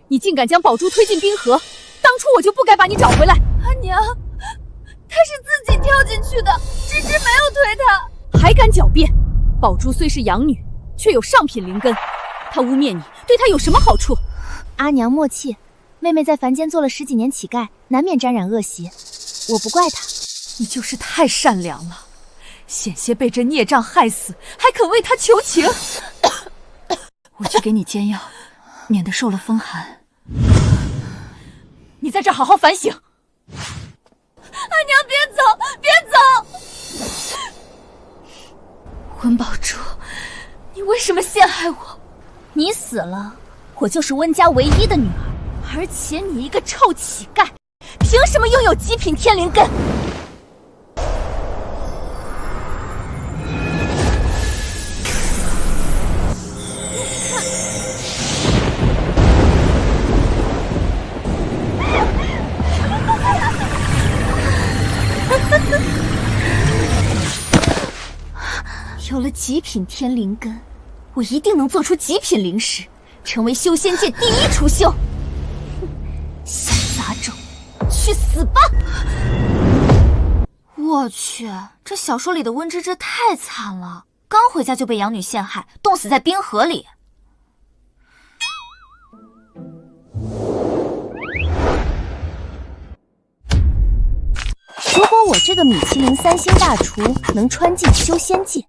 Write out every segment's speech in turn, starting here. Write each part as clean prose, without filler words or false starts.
你竟敢将宝珠推进冰河，当初我就不该把你找回来。阿娘，她是自己跳进去的，芝芝没有推她。还敢狡辩！宝珠虽是养女，却有上品灵根，她污蔑你，对她有什么好处？阿娘莫气，妹妹在凡间做了10几年乞丐，难免沾染恶习，我不怪她。你就是太善良了，险些被这孽障害死，还肯为她求情。我去给你煎药，免得受了风寒。你在这好好反省。阿娘，别走，别走！温宝珠，你为什么陷害我？你死了，我就是温家唯一的女儿，而且你一个臭乞丐，凭什么拥有极品天灵根？有了极品天灵根，我一定能做出极品灵石，成为修仙界第一储修。小杂种，去死吧！我去，这小说里的温芝芝太惨了，刚回家就被养女陷害，冻死在冰河里。如果我这个米其林3星大厨能穿进修仙界，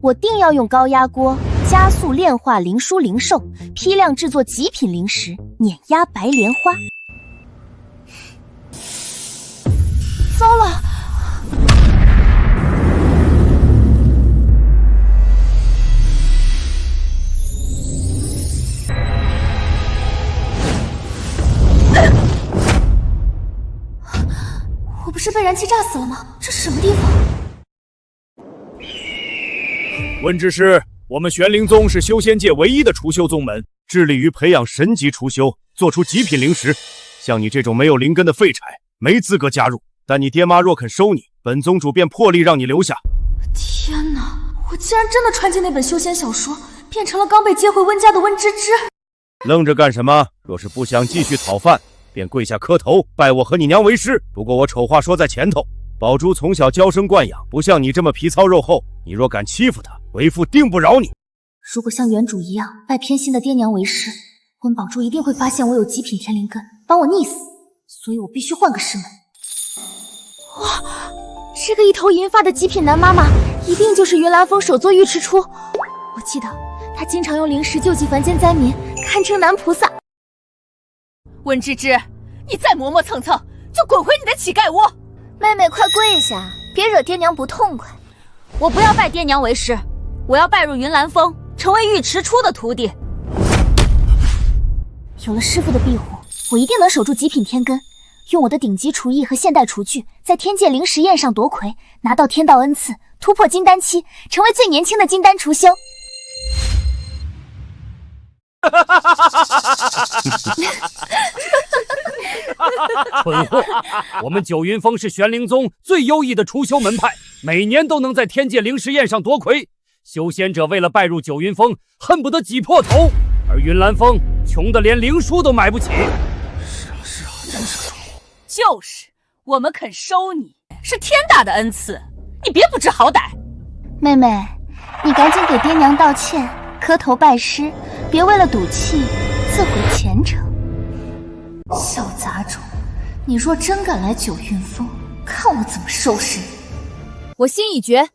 我定要用高压锅加速炼化灵书灵兽，批量制作极品灵石，碾压白莲花。糟了！我不是被燃气炸死了吗？这什么地方？温之师，我们玄灵宗是修仙界唯一的储修宗门，致力于培养神级储修，做出极品灵石。像你这种没有灵根的废柴，没资格加入。但你爹妈若肯收你，本宗主便破例让你留下。天哪！我竟然真的穿进那本修仙小说，变成了刚被接回温家的温芝芝。愣着干什么？若是不想继续讨饭，便跪下磕头，拜我和你娘为师。不过我丑话说在前头，宝珠从小娇生惯养，不像你这么皮糙肉厚。你若敢欺负她，为父定不饶你。如果像原主一样拜偏心的爹娘为师，温宝珠一定会发现我有极品天灵根，把我溺死。所以我必须换个师门。哇，这个一头银发的极品男妈妈，一定就是云岚峰首座尉迟出。我记得他经常用灵石救济凡间灾民，堪称男菩萨。温芝芝，你再磨磨蹭蹭，就滚回你的乞丐窝！妹妹，快跪下，别惹爹娘不痛快。我不要拜爹娘为师，我要拜入云岚峰，成为尉迟出的徒弟。有了师傅的庇护，我一定能守住极品天根，用我的顶级厨艺和现代厨具，在天界灵石宴上夺魁，拿到天道恩赐，突破金丹期，成为最年轻的金丹厨修。蠢货！我们九云峰是玄灵宗最优异的储修门派，每年都能在天界灵石宴上夺魁。修仙者为了拜入九云峰，恨不得挤破头，而云岚峰穷得连灵书都买不起。是啊，真是个蠢货。就是，我们肯收你，是天大的恩赐，你别不知好歹。妹妹，你赶紧给爹娘道歉，磕头拜师，别为了赌气自毁前程。小杂种，你若真敢来九云峰，看我怎么收拾你！我心已决，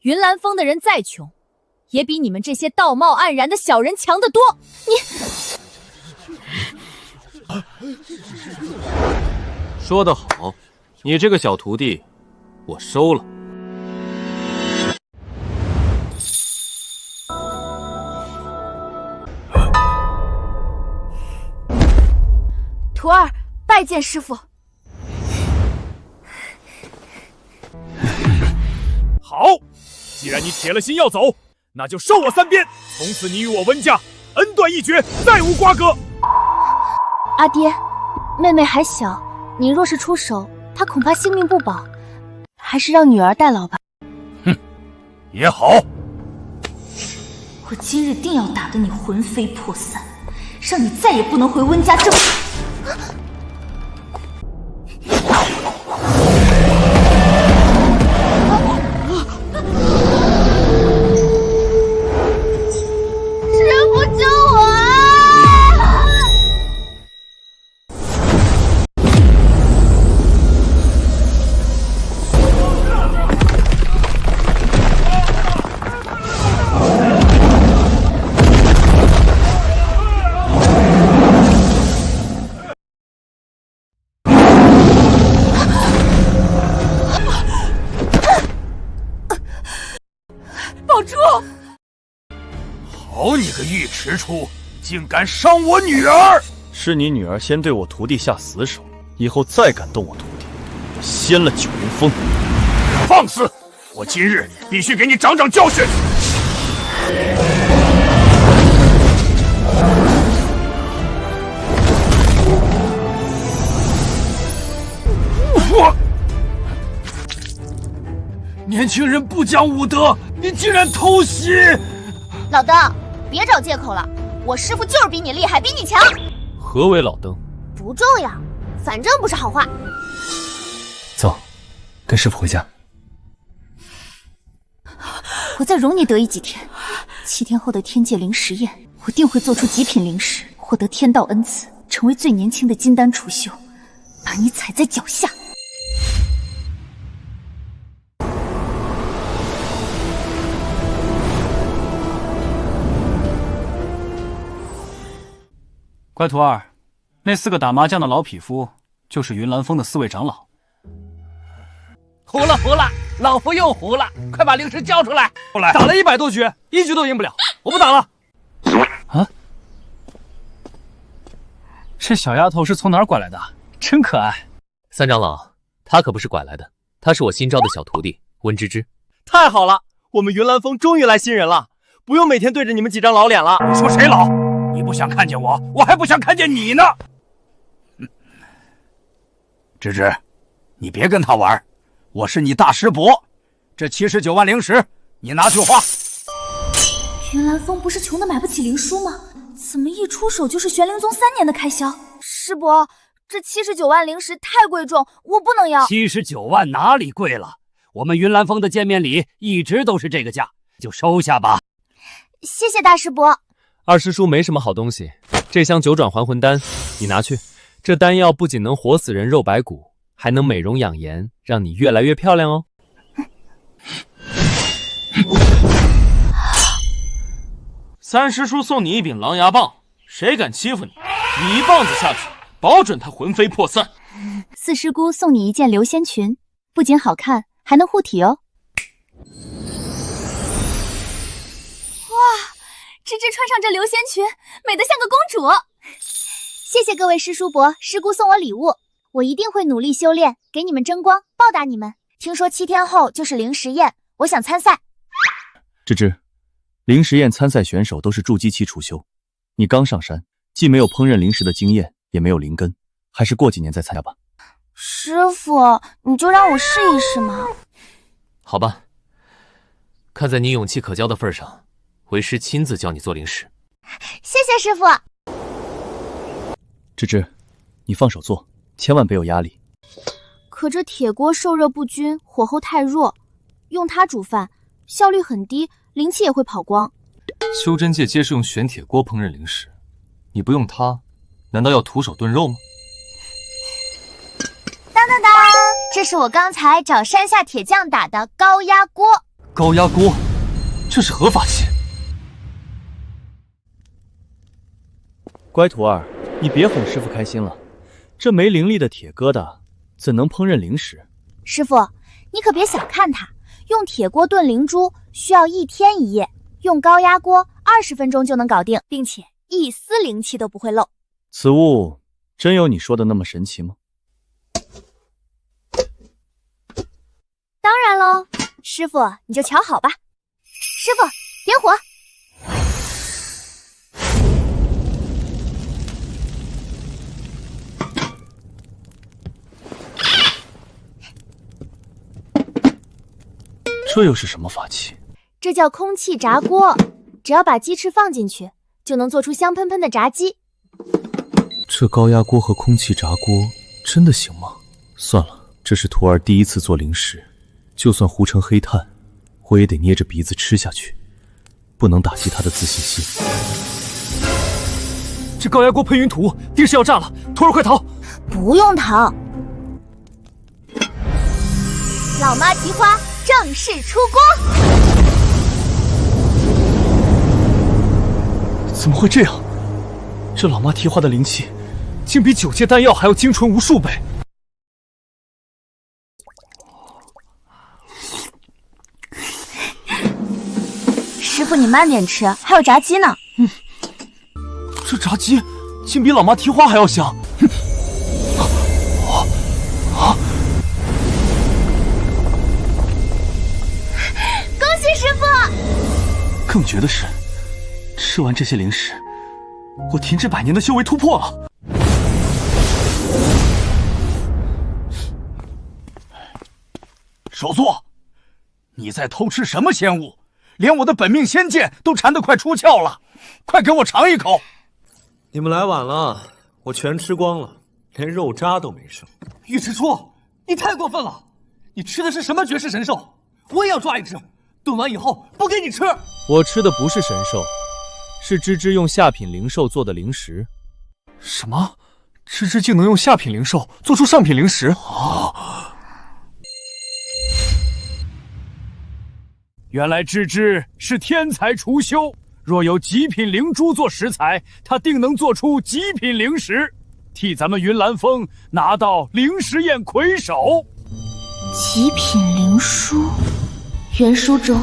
云岚峰的人再穷，也比你们这些道貌岸然的小人强得多。说得好，你这个小徒弟，我收了。徒儿拜见师傅。好，既然你铁了心要走，那就受我3鞭，从此你与我温家恩断义绝，再无瓜葛。阿爹，妹妹还小，你若是出手，她恐怕性命不保，还是让女儿代劳吧。哼，也好。我今日定要打得你魂飞魄散，让你再也不能回温家这么。师傅救我啊！保住！好你个尉迟出，竟敢伤我女儿！是你女儿先对我徒弟下死手，以后再敢动我徒弟，我掀了九云峰！放肆！我今日必须给你长长教训！我年轻人不讲武德，你竟然偷袭！老登，别找借口了，我师傅就是比你厉害，比你强。何为老登？不重要，反正不是好话。走，跟师傅回家。我再容你得意几天，7天后的天界灵石宴，我定会做出极品灵石，获得天道恩赐，成为最年轻的金丹储修，把你踩在脚下。乖徒儿，那4个打麻将的老匹夫就是云岚峰的4位长老。胡了，老夫又胡了，快把灵石交出来！打了100多局，1局都赢不了，我不打了。啊？这小丫头是从哪儿拐来的？真可爱。三长老，她可不是拐来的，她是我新招的小徒弟温芝芝。太好了，我们云岚峰终于来新人了，不用每天对着你们几张老脸了。你说谁老？你不想看见我，我还不想看见你呢。芝芝，你别跟他玩，我是你大师伯，这79万灵石你拿去花。云岚峰不是穷的买不起灵书吗？怎么一出手就是玄灵宗3年的开销？师伯，这79万灵石太贵重，我不能要。79万哪里贵了？我们云岚峰的见面礼一直都是这个价，就收下吧。谢谢大师伯。二师叔没什么好东西，这箱9转还魂丹你拿去，这丹药不仅能活死人肉白骨，还能美容养颜，让你越来越漂亮哦。三师叔送你一柄狼牙棒，谁敢欺负你，你一棒子下去，保准他魂飞魄散。四师姑送你一件流仙裙，不仅好看，还能护体哦。芝芝穿上这流仙裙，美得像个公主。谢谢各位师叔伯、师姑送我礼物，我一定会努力修炼，给你们争光，报答你们。听说7天后就是灵石宴，我想参赛。芝芝，灵石宴参赛选手都是筑基期初修，你刚上山，既没有烹饪灵石的经验，也没有灵根，还是过几年再参加吧。师傅，你就让我试一试嘛。好吧，看在你勇气可嘉的份上，为师亲自教你做灵石。谢谢师傅。芝芝，你放手做，千万别有压力。可这铁锅受热不均，火候太弱，用它煮饭效率很低，灵气也会跑光。修真界皆是用玄铁锅烹饪灵石，你不用它，难道要徒手炖肉吗？当当当，这是我刚才找山下铁匠打的高压锅。高压锅，这是何法器？乖徒儿，你别哄师傅开心了，这没灵力的铁疙瘩怎能烹饪灵石？师傅，你可别小看它，用铁锅炖灵珠需要1天1夜，用高压锅20分钟就能搞定，并且一丝灵气都不会漏。此物真有你说的那么神奇吗？当然喽，师傅你就瞧好吧。师傅，点火。这又是什么法器？这叫空气炸锅，只要把鸡翅放进去，就能做出香喷喷的炸鸡，这高压锅和空气炸锅真的行吗？算了，这是徒儿第一次做零食，就算糊成黑炭，我也得捏着鼻子吃下去，不能打击他的自信心。这高压锅喷云吐雾，定是要炸了！徒儿快逃！不用逃，老妈蹄花正式出锅。怎么会这样？这老妈蹄花的灵气，竟比9阶丹药还要精纯无数倍。师傅，你慢点吃，还有炸鸡呢。这炸鸡竟比老妈蹄花还要香。恭喜师傅！更绝的是，吃完这些零食，我停滞100年的修为突破了。首座，你在偷吃什么仙物？连我的本命仙剑都馋得快出窍了，快给我尝一口！你们来晚了，我全吃光了，连肉渣都没剩。尉迟初，你太过分了！你吃的是什么绝世神兽？我也要抓一只，炖完以后不给你吃。我吃的不是神兽，是芝芝用下品灵兽做的零食。什么？芝芝竟能用下品灵兽做出上品零食？原来芝芝是天才厨修，若有极品灵珠做食材，他定能做出极品灵食，替咱们云岚峰拿到灵食宴魁首。极品灵书，原书中，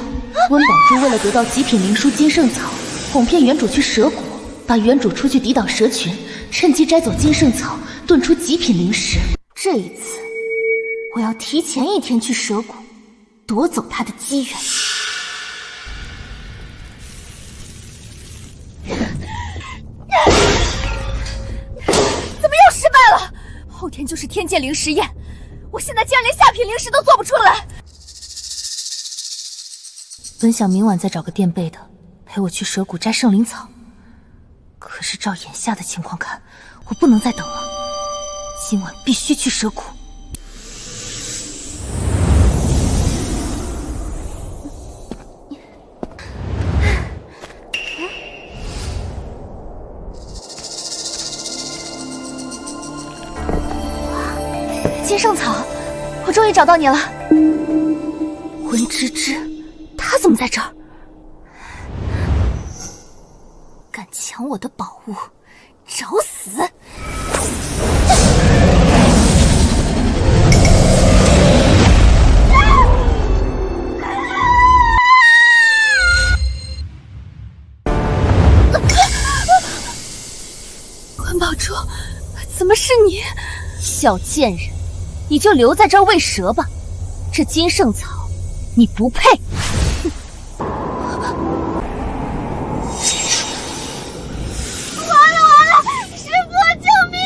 温宝珠为了得到极品灵书金圣草，哄骗原主去蛇谷，把原主出去抵挡蛇群，趁机摘走金圣草，炖出极品灵食。这一次，我要提前1天去蛇谷，夺走他的机缘。怎么又失败了？后天就是天界灵食宴，我现在竟然连下品灵食都做不出来。本想明晚再找个垫背的陪我去蛇谷摘圣灵草，可是照眼下的情况看，我不能再等了，今晚必须去蛇谷。金圣草，我终于找到你了。温芝芝，她怎么在这儿？敢抢我的宝物，找死！温宝珠，怎么是你？小贱人，你就留在这儿喂蛇吧，这金圣草你不配。完了，师父，救命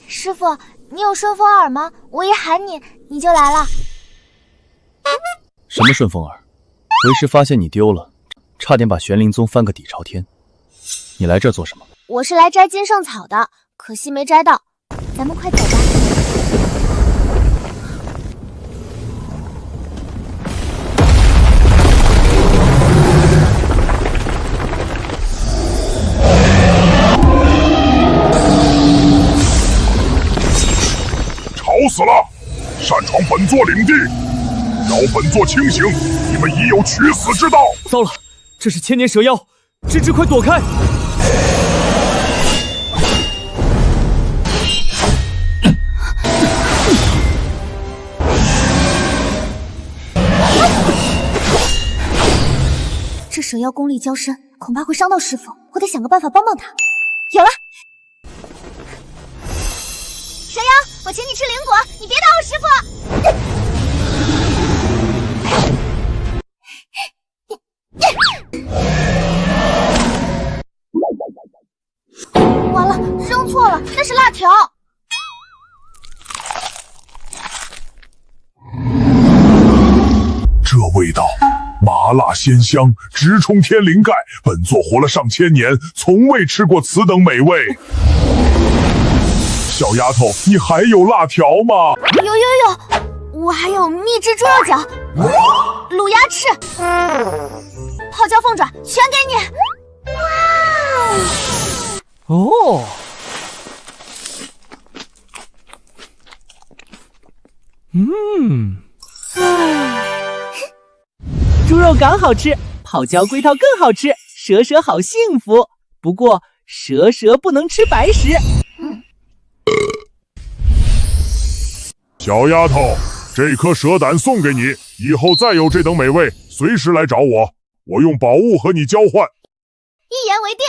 师父，你有顺风耳吗？我一喊你，你就来了。什么顺风耳？为师发现你丢了，差点把玄灵宗翻个底朝天。你来这儿做什么？我是来摘金圣草的，可惜没摘到。咱们快走吧。吵死了！擅闯本座领地，扰本座清醒，你们已有取死之道。糟了，这是千年蛇妖，芝芝快躲开！这蛇妖功力较深，恐怕会伤到师傅，我得想个办法帮帮他。有了！蛇妖，我请你吃灵果，你别打我师傅！完了，扔错了，那是辣条。味道，麻辣鲜香，直冲天灵盖。本座活了上千年，从未吃过此等美味。小丫头，你还有辣条吗？有，我还有秘制猪肉饺、卤鸭翅、泡椒凤爪，全给你。哇！哦，猪肉刚好吃，泡椒龟头更好吃，蛇蛇好幸福。不过蛇蛇不能吃白食。小丫头，这颗蛇胆送给你，以后再有这等美味，随时来找我，我用宝物和你交换。一言为定。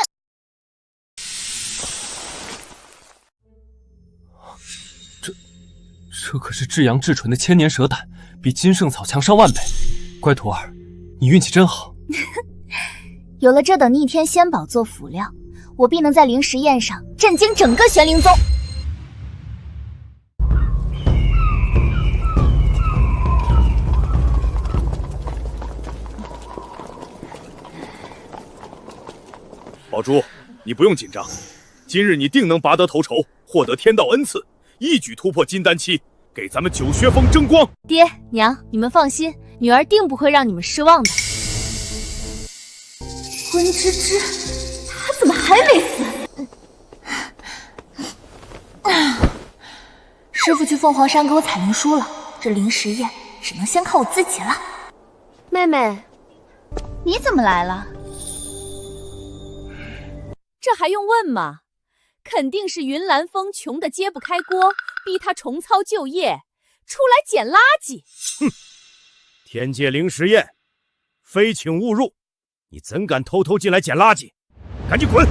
这可是至阳至纯的千年蛇胆，比金圣草强上万倍。乖徒儿，你运气真好。有了这等逆天仙宝做辅料，我必能在灵石宴上震惊整个玄灵宗。宝珠，你不用紧张，今日你定能拔得头筹，获得天道恩赐，一举突破金丹期，给咱们九薛峰争光。爹娘，你们放心，女儿定不会让你们失望的。温芝芝，她怎么还没死？师父去凤凰山给我采灵书了，这灵石宴只能先靠我自己了。妹妹，你怎么来了？这还用问吗？肯定是云岚峰穷得揭不开锅，逼他重操旧业，出来捡垃圾。哼！天界灵石宴，非请勿入。你怎敢偷偷进来捡垃圾？赶紧滚！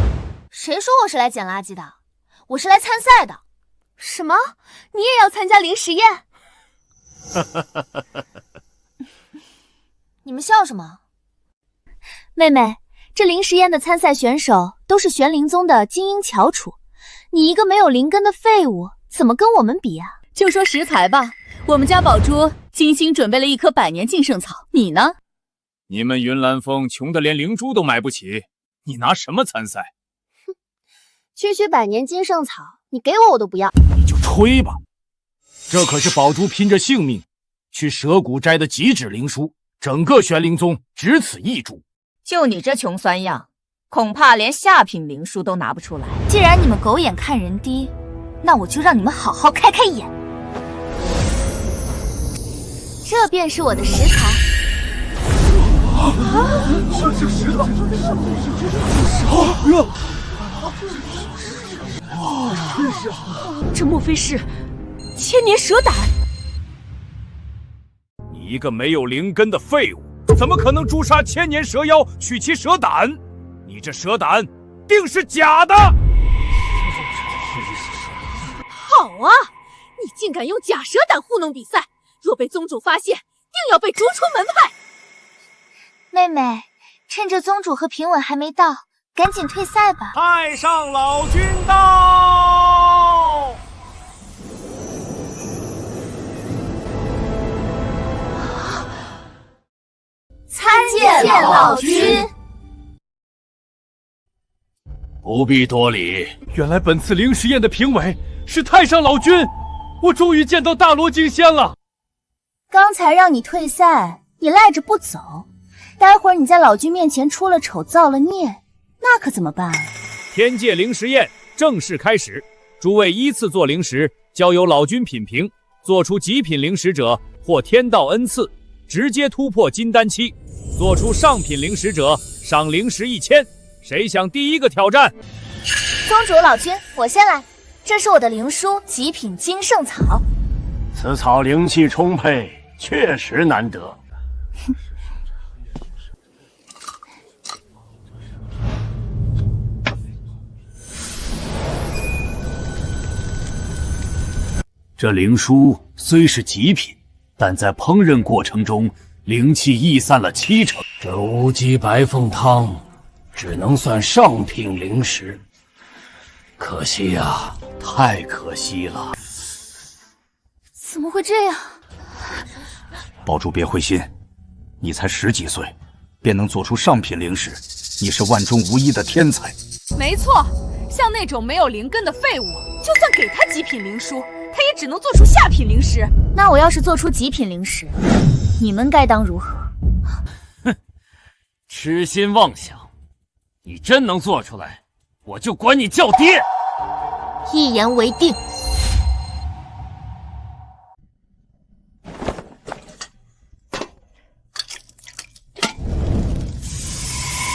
谁说我是来捡垃圾的？我是来参赛的。什么？你也要参加灵石宴？你们笑什么？妹妹，这灵石宴的参赛选手都是玄灵宗的精英翘楚，你一个没有灵根的废物，怎么跟我们比啊？就说食材吧，我们家宝珠精心准备了一棵百年净圣草，你呢？你们云岚峰穷得连灵珠都买不起，你拿什么参赛？哼，区百年金圣草，你给我都不要。你就吹吧，这可是宝珠拼着性命去蛇谷摘的极致灵书，整个玄灵宗只此一株。就你这穷酸样，恐怕连下品灵书都拿不出来。既然你们狗眼看人低，那我就让你们好好开开眼。这便是我的食材。这石头，真是啊！这莫非是千年蛇胆？你一个没有灵根的废物，怎么可能诛杀千年蛇妖，取其蛇胆？你这蛇胆定是假的！好啊，你竟敢用假蛇胆糊弄比赛，若被宗主发现，定要被逐出门派。妹妹，趁着宗主和平稳还没到，赶紧退赛吧。太上老君到！参见老君。不必多礼。原来本次灵石宴的评委是太上老君，我终于见到大罗金仙了。刚才让你退赛，你赖着不走。待会儿你在老君面前出了丑造了孽，那可怎么办？天界灵石宴正式开始，诸位依次做灵石，交由老君品评，做出极品灵石者获天道恩赐，直接突破金丹期；做出上品灵石者赏灵石1000。谁想第一个挑战？宗主老君，我先来。这是我的灵书极品金圣草，此草灵气充沛，确实难得。这灵书虽是极品，但在烹饪过程中灵气溢散了70%。这无鸡白凤汤只能算上品灵石，可惜呀，太可惜了。怎么会这样？宝珠别灰心，你才10几岁，便能做出上品灵石，你是万中无一的天才。没错，像那种没有灵根的废物，就算给他极品灵书，他也只能做出下品灵石。那我要是做出极品灵石，你们该当如何？哼，痴心妄想！你真能做出来，我就管你叫爹。一言为定。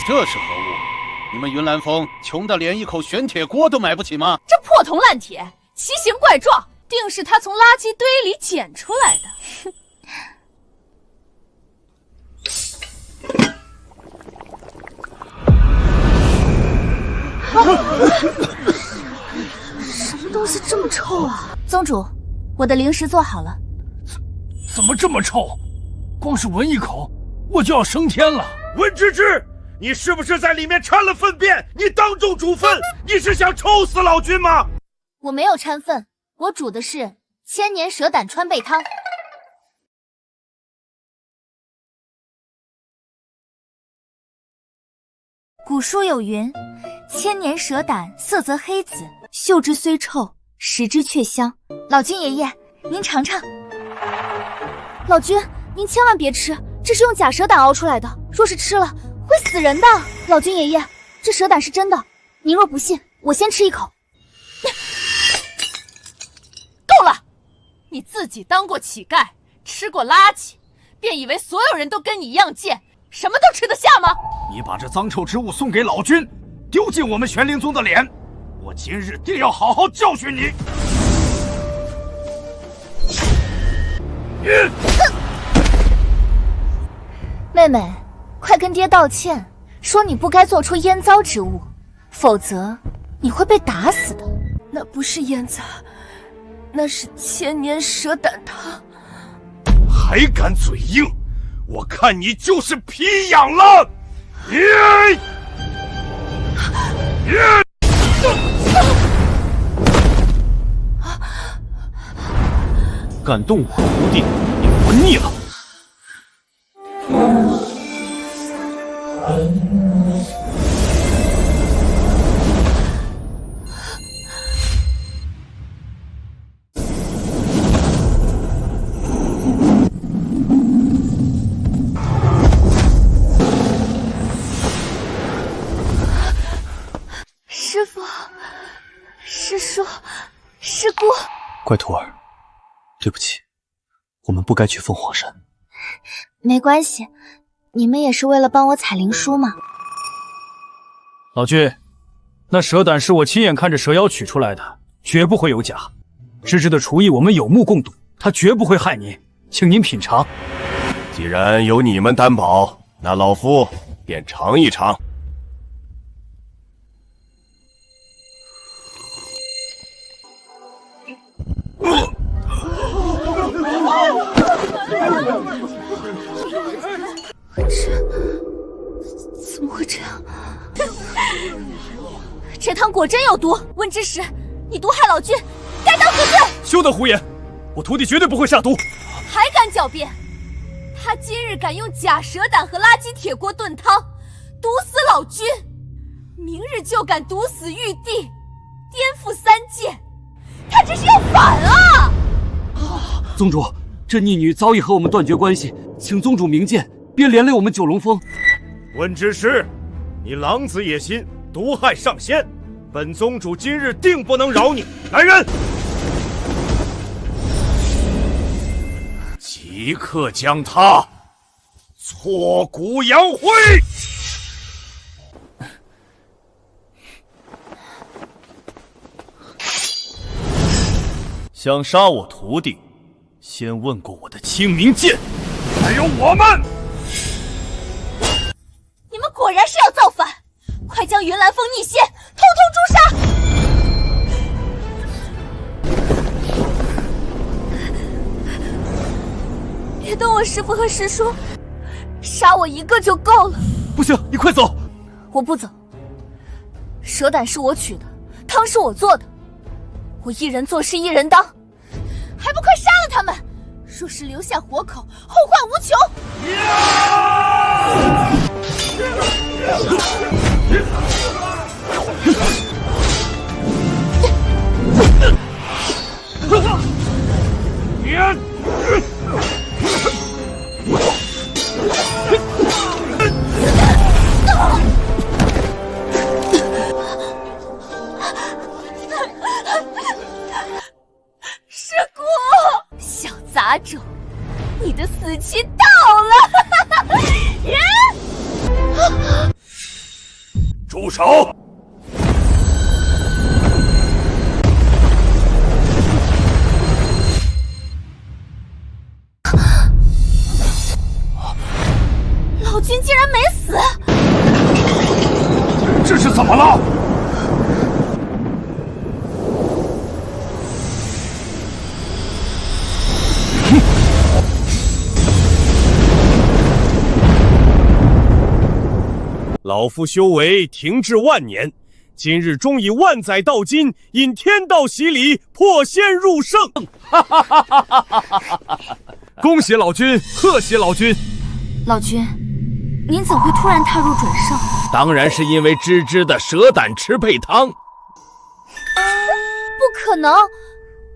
这是何物？你们云岚峰穷得连一口玄铁锅都买不起吗？这破铜烂铁，奇形怪状，定是他从垃圾堆里捡出来的。什么东西这么臭啊？宗主，我的灵石做好了。怎么这么臭？光是闻一口，我就要升天了。温芝芝，你是不是在里面掺了粪便？你当众煮粪，你是想臭死老君吗？我没有掺粪，我煮的是千年蛇胆川贝汤。古书有云：千年蛇胆色泽黑紫，嗅之虽臭，食之却香。老君爷爷，您尝尝。老君，您千万别吃，这是用假蛇胆熬出来的，若是吃了会死人的。老君爷爷，这蛇胆是真的，您若不信，我先吃一口。够了！你自己当过乞丐，吃过垃圾，便以为所有人都跟你一样贱，什么都吃得下吗？你把这脏臭之物送给老君，丢尽我们玄灵宗的脸，我今日定要好好教训你！妹妹，快跟爹道歉，说你不该做出烟糟之物，否则你会被打死的。那不是烟糟，那是千年蛇胆汤。还敢嘴硬，我看你就是皮痒了！敢动我徒弟，你活腻了！师父、师叔、师姑，乖徒儿，对不起，我们不该去凤凰山。没关系，你们也是为了帮我采灵书嘛。老君，那蛇胆是我亲眼看着蛇妖取出来的，绝不会有假。芝芝的厨艺我们有目共睹，他绝不会害您，请您品尝。既然有你们担保，那老夫便尝一尝。怎么会这样？这汤果真有毒！温之时，你毒害老君，该当何罪？休得胡言！我徒弟绝对不会下毒。还敢狡辩！他今日敢用假蛇胆和垃圾铁锅炖汤，毒死老君，明日就敢毒死玉帝，颠覆三界，他这是要反啊！宗主，这逆女早已和我们断绝关系，请宗主明鉴，别连累我们九龙峰。温之师，你狼子野心，毒害上仙，本宗主今日定不能饶你！来人，即刻将他挫骨扬灰！想杀我徒弟，先问过我的清明剑，还有我们。你们果然是要造反！快将云岚峰逆仙统统诛杀！别动我师父和师叔，杀我一个就够了。不行，你快走！我不走。蛇胆是我取的，汤是我做的，我一人做事一人当，还不快杀了他们！若是留下活口，后患无穷！师姑，小杂种，你的死期到了！住手！老君竟然没死！这是怎么了？老夫修为停滞万年，今日终以万载道金，引天道洗礼，破仙入圣。恭喜老君，贺喜老君！老君，您怎会突然踏入准圣？当然是因为芝芝的蛇胆吃配汤。不可能，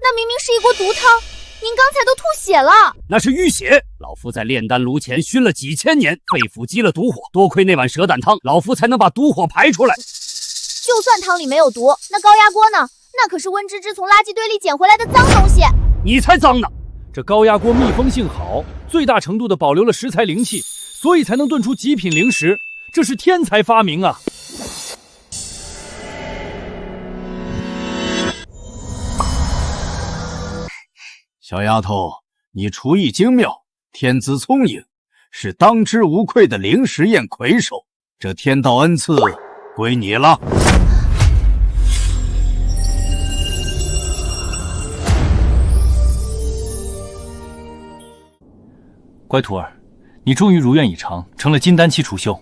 那明明是一锅毒汤，您刚才都吐血了。那是浴血。老夫在炼丹炉前熏了几千年，肺腑积了毒火，多亏那碗蛇胆汤，老夫才能把毒火排出来。就算汤里没有毒，那高压锅呢？那可是温芝芝从垃圾堆里捡回来的脏东西。你才脏呢！这高压锅密封性好，最大程度的保留了食材灵气，所以才能炖出极品灵食，这是天才发明啊！小丫头，你厨艺精妙，天资聪颖，是当之无愧的灵石宴魁首。这天道恩赐归你了。乖徒儿，你终于如愿以偿，成了金丹期储修。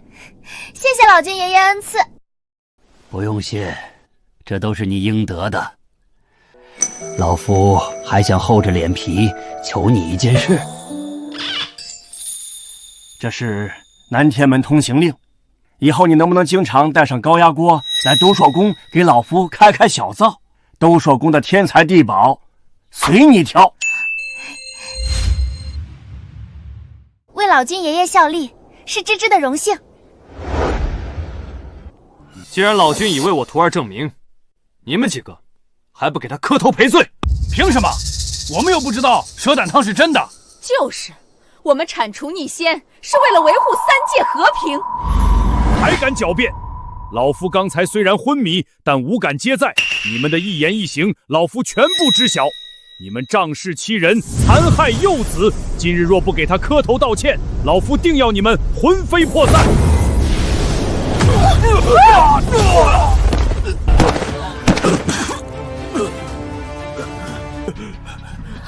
谢谢老君爷爷恩赐。不用谢，这都是你应得的。老夫还想厚着脸皮求你一件事。这是南天门通行令，以后你能不能经常带上高压锅来兜朔宫给老夫开开小灶？兜朔宫的天才地宝，随你挑。为老君爷爷效力，是芝芝的荣幸。既然老君已为我徒儿证明，你们几个还不给他磕头赔罪？凭什么？我们又不知道蛇胆汤是真的。就是，我们铲除逆仙是为了维护三界和平。还敢狡辩？老夫刚才虽然昏迷，但五感皆在，你们的一言一行，老夫全部知晓。你们仗势欺人，残害幼子，今日若不给他磕头道歉，老夫定要你们魂飞魄散！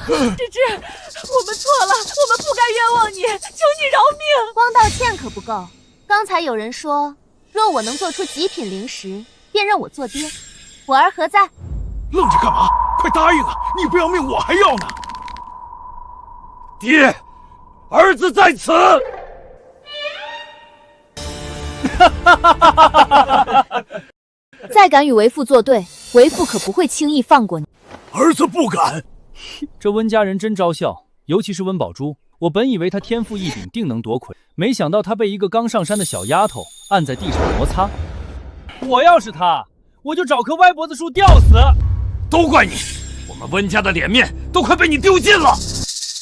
芝芝，我们错了，我们不该冤枉你，求你饶命！光道歉可不够，刚才有人说，若我能做出极品灵石，便认我做爹。我儿何在？愣着干嘛？快答应啊！你不要命，我还要呢。爹，儿子在此。再敢与为父作对，为父可不会轻易放过你。儿子不敢。这温家人真招笑，尤其是温宝珠。我本以为她天赋异禀，定能夺魁，没想到她被一个刚上山的小丫头按在地上摩擦。我要是她，我就找棵歪脖子树吊死。都怪你，我们温家的脸面都快被你丢尽了。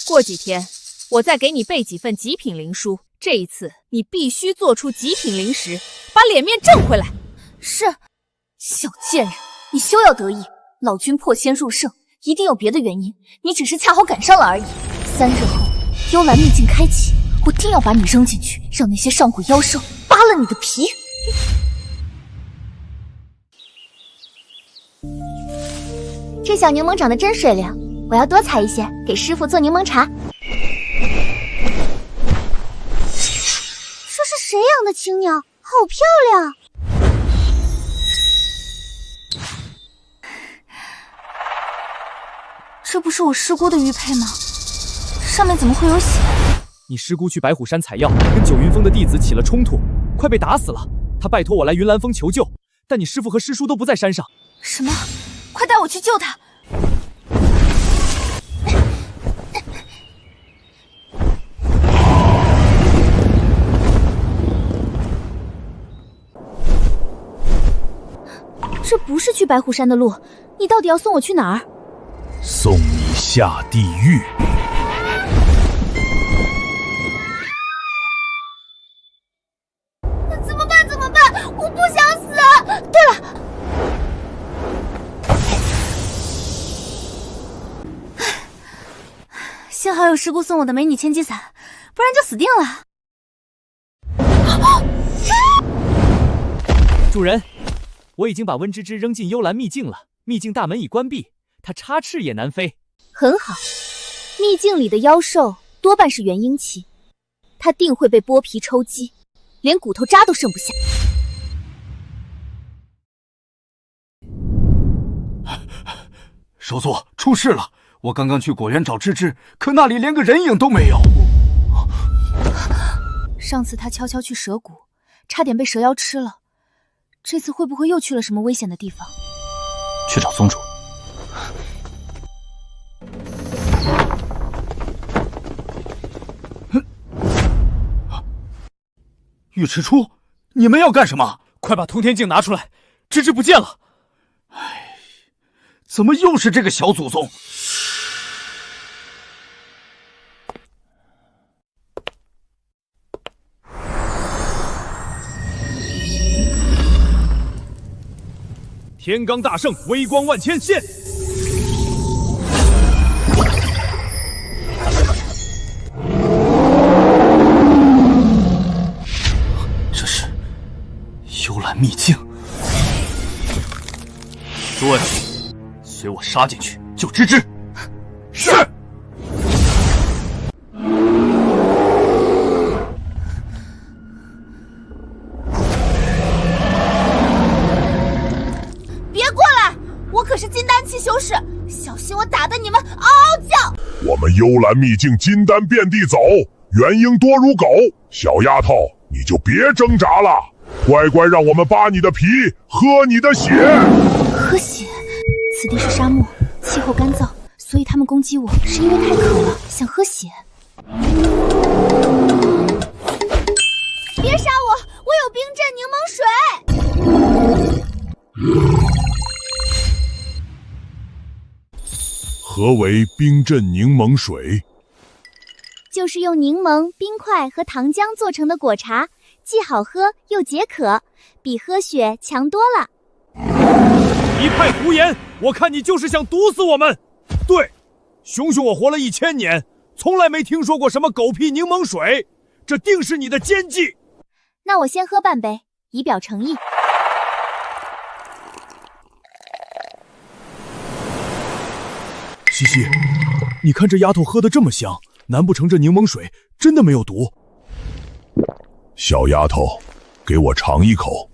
过几天，我再给你备几份极品灵书。这一次，你必须做出极品灵石，把脸面挣回来。是。小贱人，你休要得意。老君破仙入圣，一定有别的原因，你只是恰好赶上了而已。3日后，幽兰秘境开启，我定要把你扔进去，让那些上古妖兽扒了你的皮。这小柠檬长得真水灵，我要多采一些，给师傅做柠檬茶。这是谁养的青鸟？好漂亮！这不是我师姑的玉佩吗？上面怎么会有血？你师姑去白虎山采药，跟九云峰的弟子起了冲突，快被打死了。他拜托我来云岚峰求救，但你师父和师叔都不在山上。什么？快带我去救他！这不是去白虎山的路，你到底要送我去哪儿？送你下地狱。怎么办？怎么办？我不想死！对了，幸好有师姑送我的美女千机伞，不然就死定了。主人，我已经把温芝芝扔进幽兰秘境了，秘境大门已关闭，她插翅也难飞。很好，秘境里的妖兽多半是元婴期，它定会被剥皮抽肌，连骨头渣都剩不下。首座，出事了！我刚刚去果园找芝芝，可那里连个人影都没有。上次他悄悄去蛇谷，差点被蛇妖吃了。这次会不会又去了什么危险的地方？去找宗主。尉迟初，你们要干什么？快把通天镜拿出来！芝芝不见了。唉，怎么又是这个小祖宗？天罡大圣，威光万千，现！这是幽兰秘境。诸位，随我杀进去救芝芝。是。可是金丹期修士，小心我打得你们嗷嗷叫！我们幽兰秘境金丹遍地走，元婴多如狗。小丫头，你就别挣扎了，乖乖让我们扒你的皮，喝你的血。喝血？此地是沙漠，气候干燥，所以他们攻击我是因为太渴了，想喝血。别杀我，我有冰镇柠檬水。何为冰镇柠檬水？就是用柠檬、冰块和糖浆做成的果茶，既好喝又解渴，比喝血强多了。一派胡言！我看你就是想毒死我们。对，熊熊我活了1000年，从来没听说过什么狗屁柠檬水，这定是你的奸计。那我先喝半杯，以表诚意。西西，你看这丫头喝得这么香，难不成这柠檬水真的没有毒？小丫头，给我尝一口。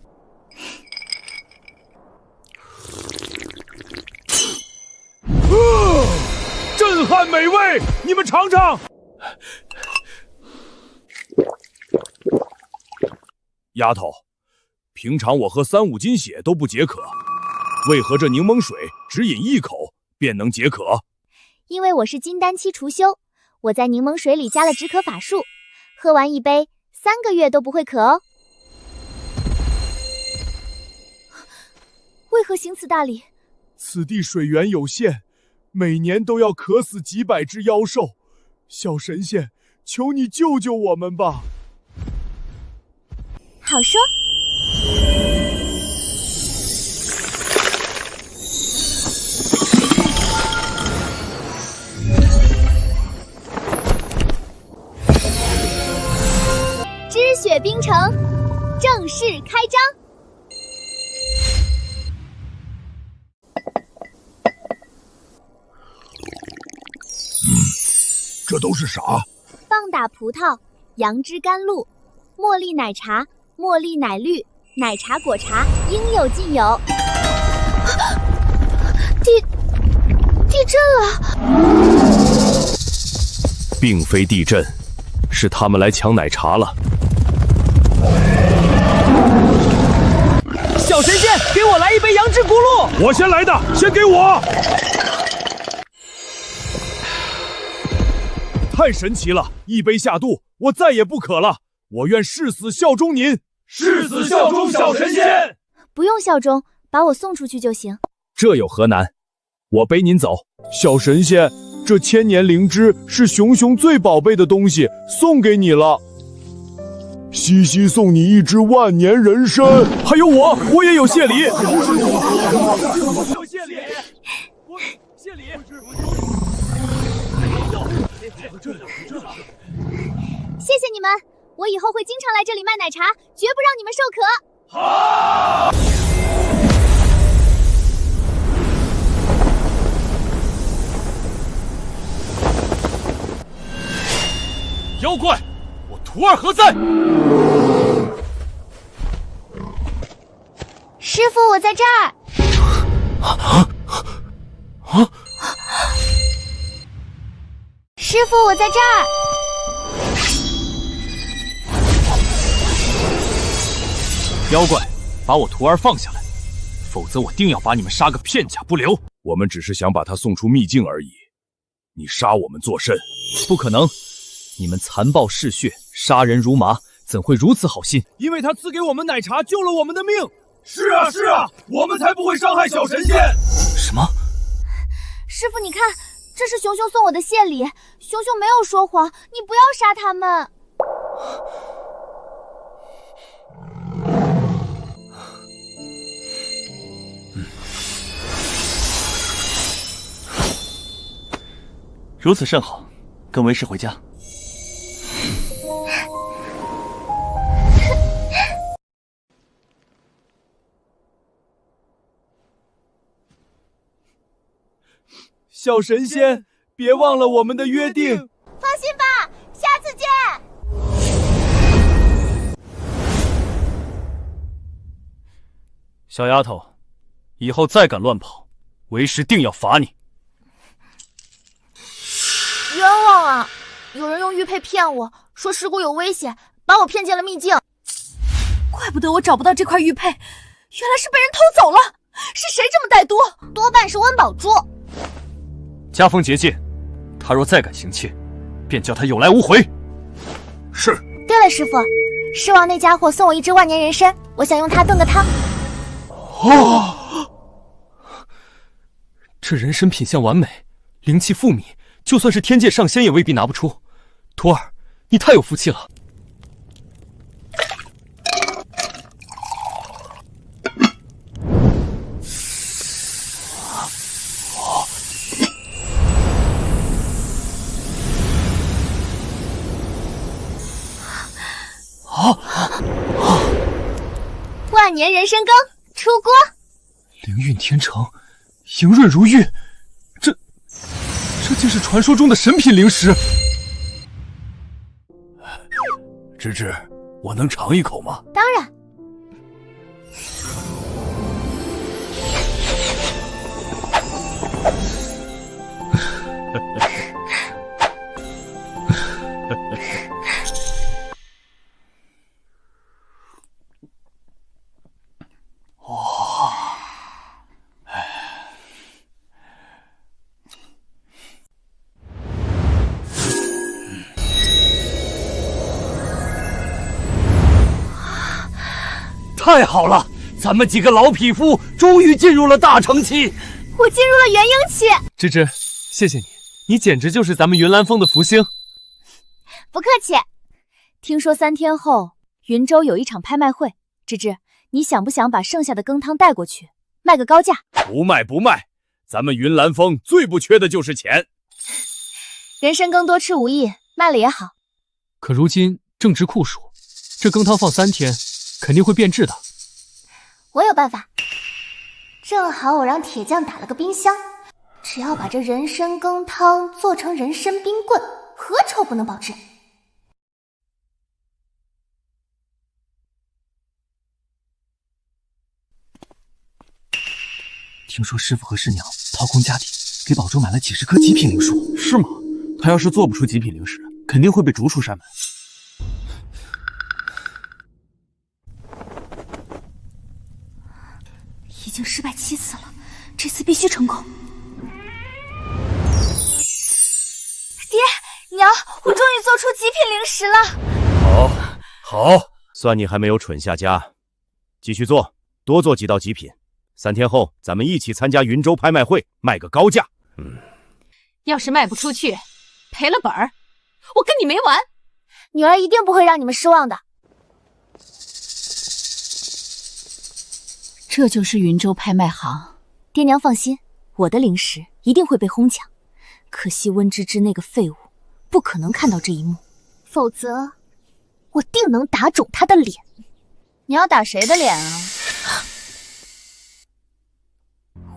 震撼美味，你们尝尝。丫头，平常我喝3、5斤血都不解渴，为何这柠檬水只饮1口便能解渴？因为我是金丹期除修，我在柠檬水里加了止渴法术，喝完1杯，3个月都不会渴哦。为何行此大礼？此地水源有限，每年都要渴死几百只妖兽。小神仙，求你救救我们吧！好说。知雪冰城正式开张。这都是啥？棒打葡萄、杨枝甘露、茉莉奶茶、茉莉奶绿、奶茶果茶，应有尽有。地震了！并非地震，是他们来抢奶茶了。小神仙，给我来一杯杨枝咕噜！我先来的，先给我！太神奇了，一杯下肚，我再也不渴了。我愿誓死效忠您，誓死效忠小神仙。不用效忠，把我送出去就行。这有何难？我背您走。小神仙，这千年灵芝是熊熊最宝贝的东西，送给你了。西西送你一只万年人参，还有我也有谢礼。有谢礼，我谢礼。谢谢你们，我以后会经常来这里卖奶茶，绝不让你们受渴。好。妖怪，我徒儿何在？师傅，我在这儿。师傅，我在这儿。妖怪，把我徒儿放下来，否则我定要把你们杀个片甲不留。我们只是想把他送出秘境而已，你杀我们作甚？不可能！你们残暴嗜血，杀人如麻，怎会如此好心？因为他赐给我们奶茶，救了我们的命。是啊，是啊，我们才不会伤害小神仙。什么？师傅，你看，这是熊熊送我的谢礼。熊熊没有说谎，你不要杀他们。如此甚好，跟为师回家。小神仙，别忘了我们的约定。放心吧，下次见。小丫头，以后再敢乱跑，为师定要罚你。冤枉啊！有人用玉佩骗我，说尸骨有危险，把我骗进了秘境。怪不得我找不到这块玉佩，原来是被人偷走了。是谁这么歹毒？多半是温宝珠。家风结界，他若再敢行窃，便叫他有来无回。是。对了，师傅，狮王那家伙送我一只万年人参，我想用它炖个汤。这人参品相完美，灵气富靡，就算是天界上仙也未必拿不出。徒儿，你太有福气了。万年人参羹出锅，灵韵天成，莹润如玉，这竟是传说中的神品灵石。芝芝，我能尝一口吗？当然。太好了，咱们几个老匹夫终于进入了大成期。我进入了元婴期。芝芝，谢谢你，你简直就是咱们云岚峰的福星。不客气。听说3天后云州有一场拍卖会，芝芝，你想不想把剩下的羹汤带过去，卖个高价？不卖不卖，咱们云岚峰最不缺的就是钱。人参羹多吃无益，卖了也好。可如今正值酷暑，这羹汤放3天，肯定会变质的。我有办法，正好我让铁匠打了个冰箱，只要把这人参羹汤做成人参冰棍，何愁不能保质？听说师傅和师娘掏空家底，给宝珠买了几10颗极品灵树。是吗？他要是做不出极品灵石，肯定会被逐出山门。已经失败7次了，这次必须成功。爹娘，我终于做出极品零食了。好，算你还没有蠢下家，继续做，多做几道极品。3天后咱们一起参加云州拍卖会，卖个高价。要是卖不出去，赔了本儿，我跟你没完。女儿一定不会让你们失望的。这就是云州拍卖行。爹娘放心，我的零食一定会被哄抢。可惜温芝芝那个废物不可能看到这一幕，否则我定能打肿他的脸。你要打谁的脸啊？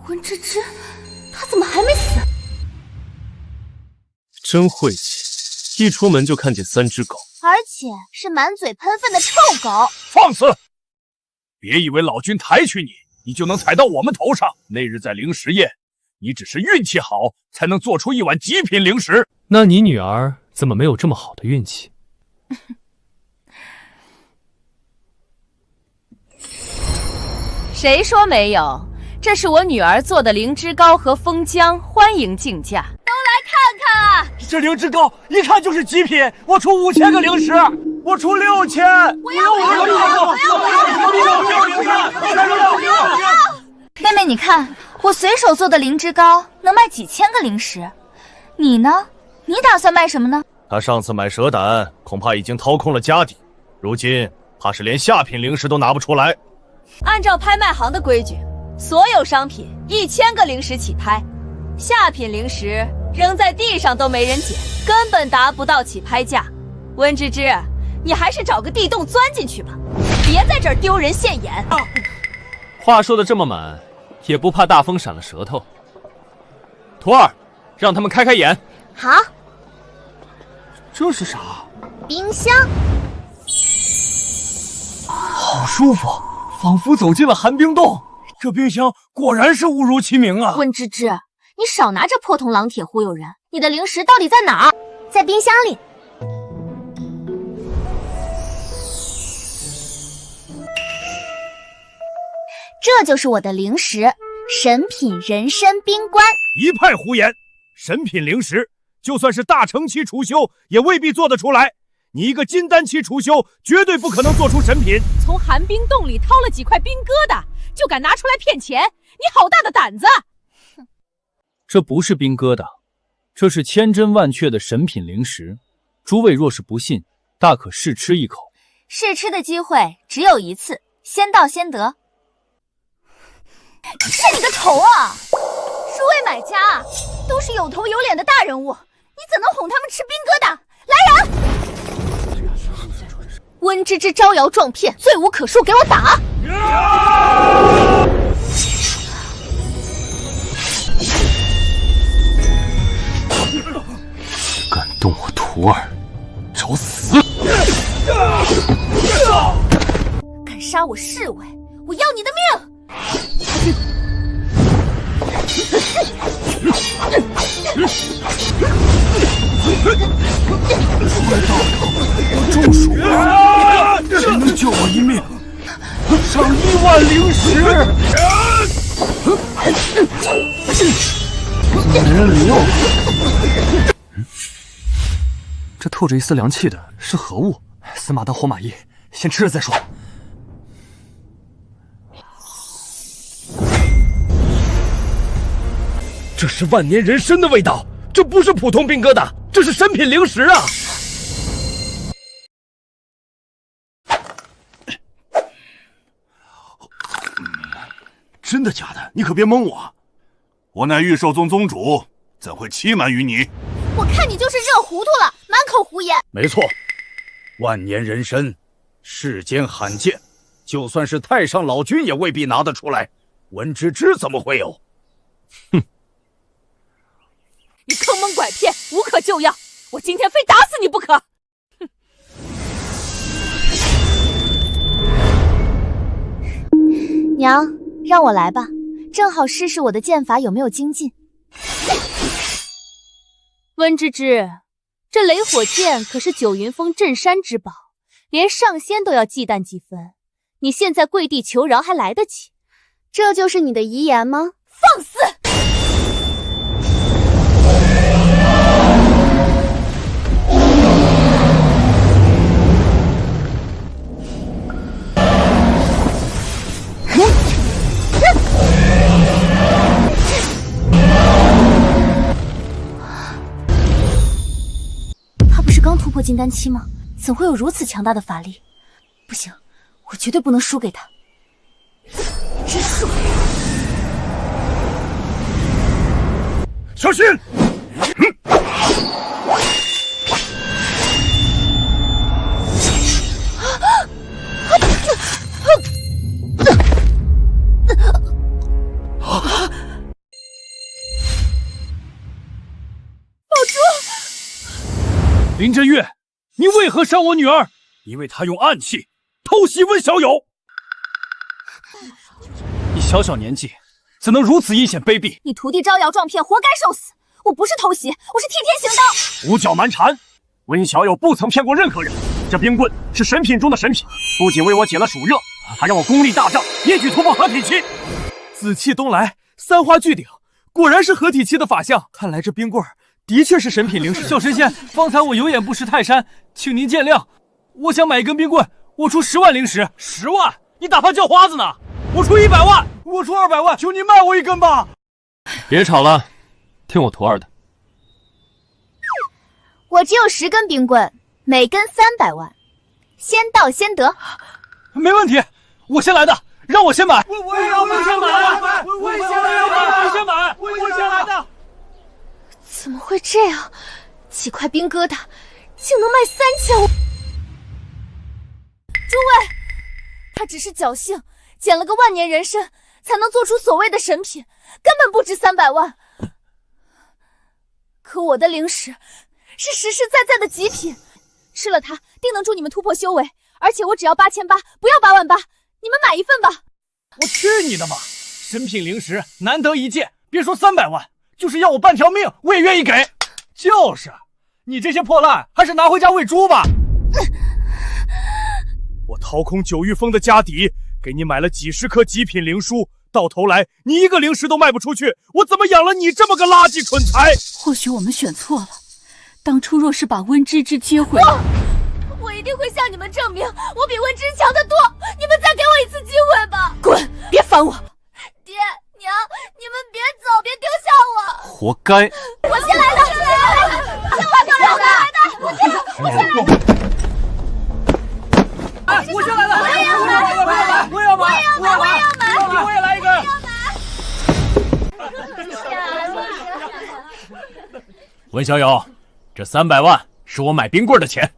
温芝芝，她怎么还没死？真晦气，一出门就看见3只狗，而且是满嘴喷粪的臭狗。放肆！别以为老君抬举你，你就能踩到我们头上。那日在零食宴，你只是运气好，才能做出一碗极品零食。那你女儿怎么没有这么好的运气？谁说没有？这是我女儿做的灵芝糕和枫浆，欢迎竞价。都来看看啊！这灵芝糕一看就是极品，我出5000个零食，我出6000。我要！妹妹，你看，我随手做的灵芝糕能卖几千个零食，你呢？你打算卖什么呢？他上次买蛇胆，恐怕已经掏空了家底，如今怕是连下品零食都拿不出来。按照拍卖行的规矩，所有商品1000个零食起拍，下品零食扔在地上都没人捡，根本达不到起拍价。温芝芝，你还是找个地洞钻进去吧，别在这儿丢人现眼。话说的这么满，也不怕大风闪了舌头。徒儿，让他们开开眼。好。这是啥？冰箱。好舒服，仿佛走进了寒冰洞。这冰箱果然是误入其名啊！温芝芝，你少拿这破铜狼铁忽悠人！你的零食到底在哪儿？在冰箱里。这就是我的零食，神品人参冰冠。一派胡言！神品零食，就算是大成期储修，也未必做得出来。你一个金丹期储修，绝对不可能做出神品。从寒冰洞里掏了几块冰疙瘩，就敢拿出来骗钱，你好大的胆子！这不是冰疙瘩，这是千真万确的神品零食。诸位若是不信，大可试吃一口。试吃的机会只有一次，先到先得。是你个头啊！诸位买家，都是有头有脸的大人物，你怎能哄他们吃冰疙瘩？来人！温芝芝招摇撞骗，罪无可恕，给我打！敢动我徒儿，找死！敢杀我侍卫，我要你的命！中暑了，谁能救我一命？上1万零食！没人理我。这透着一丝凉气的是何物？死马当活马医，先吃了再说。这是万年人参的味道，这不是普通冰疙瘩，这是神品零食啊！真的假的？你可别蒙我！我乃玉兽宗宗主，怎会欺瞒于你？我看你就是热糊涂了，满口胡言。没错，万年人参，世间罕见，就算是太上老君也未必拿得出来。温芝芝怎么会有？哼！你坑蒙拐骗，无可救药，我今天非打死你不可！哼！娘，让我来吧，正好试试我的剑法有没有精进。温芝芝，这雷火剑可是九云峰镇山之宝，连上仙都要忌惮几分。你现在跪地求饶还来得及，这就是你的遗言吗？放肆！他不是刚突破金丹期吗？怎会有如此强大的法力？不行，我绝对不能输给他。之术，小心！林真月，你为何伤我女儿？因为她用暗器偷袭温小友。你小小年纪，怎能如此阴险卑鄙？你徒弟招摇撞骗，活该受死！我不是偷袭，我是替天行道。胡搅蛮缠！温小友不曾骗过任何人，这冰棍是神品中的神品，不仅为我解了暑热，还让我功力大涨，一举突破合体期。紫气东来，三花聚顶，果然是合体期的法相。看来这冰棍的确是神品灵石。小神仙，方才我有眼不识泰山，请您见谅。我想买一根冰棍，我出10万灵石。10万？你打发叫花子呢？我出100万，我出200万，求你卖我一根吧！别吵了，听我徒儿的。我只有10根冰棍，每根300万，先到先得。没问题，我先来的，让我先买。我也要买，我先买，我先来的，我先买，我先来的。怎么会这样？几块冰疙瘩竟能卖3000万！诸位，他只是侥幸捡了个万年人参，才能做出所谓的神品，根本不值300万。可我的灵石是实实在在的极品，吃了它定能助你们突破修为，而且我只要8800，不要8万8，你们买一份吧。我去你的吧！神品灵石难得一见，别说300万，就是要我半条命，我也愿意给。就是，你这些破烂还是拿回家喂猪吧。我掏空九玉峰的家底，给你买了几10颗极品灵书，到头来你一个灵石都卖不出去，我怎么养了你这么个垃圾蠢材？或许我们选错了，当初若是把温芝芝接回来，我一定会向你们证明，我比温芝强得多。你们再给我一次机会吧！滚，别烦我！爹娘，你们别走，别丢下我！活该！我先来的，先来的，我先来的！哎，我先来的！我也要买！我也要买！我也来一根！文小友，这300万是我买冰棍的钱。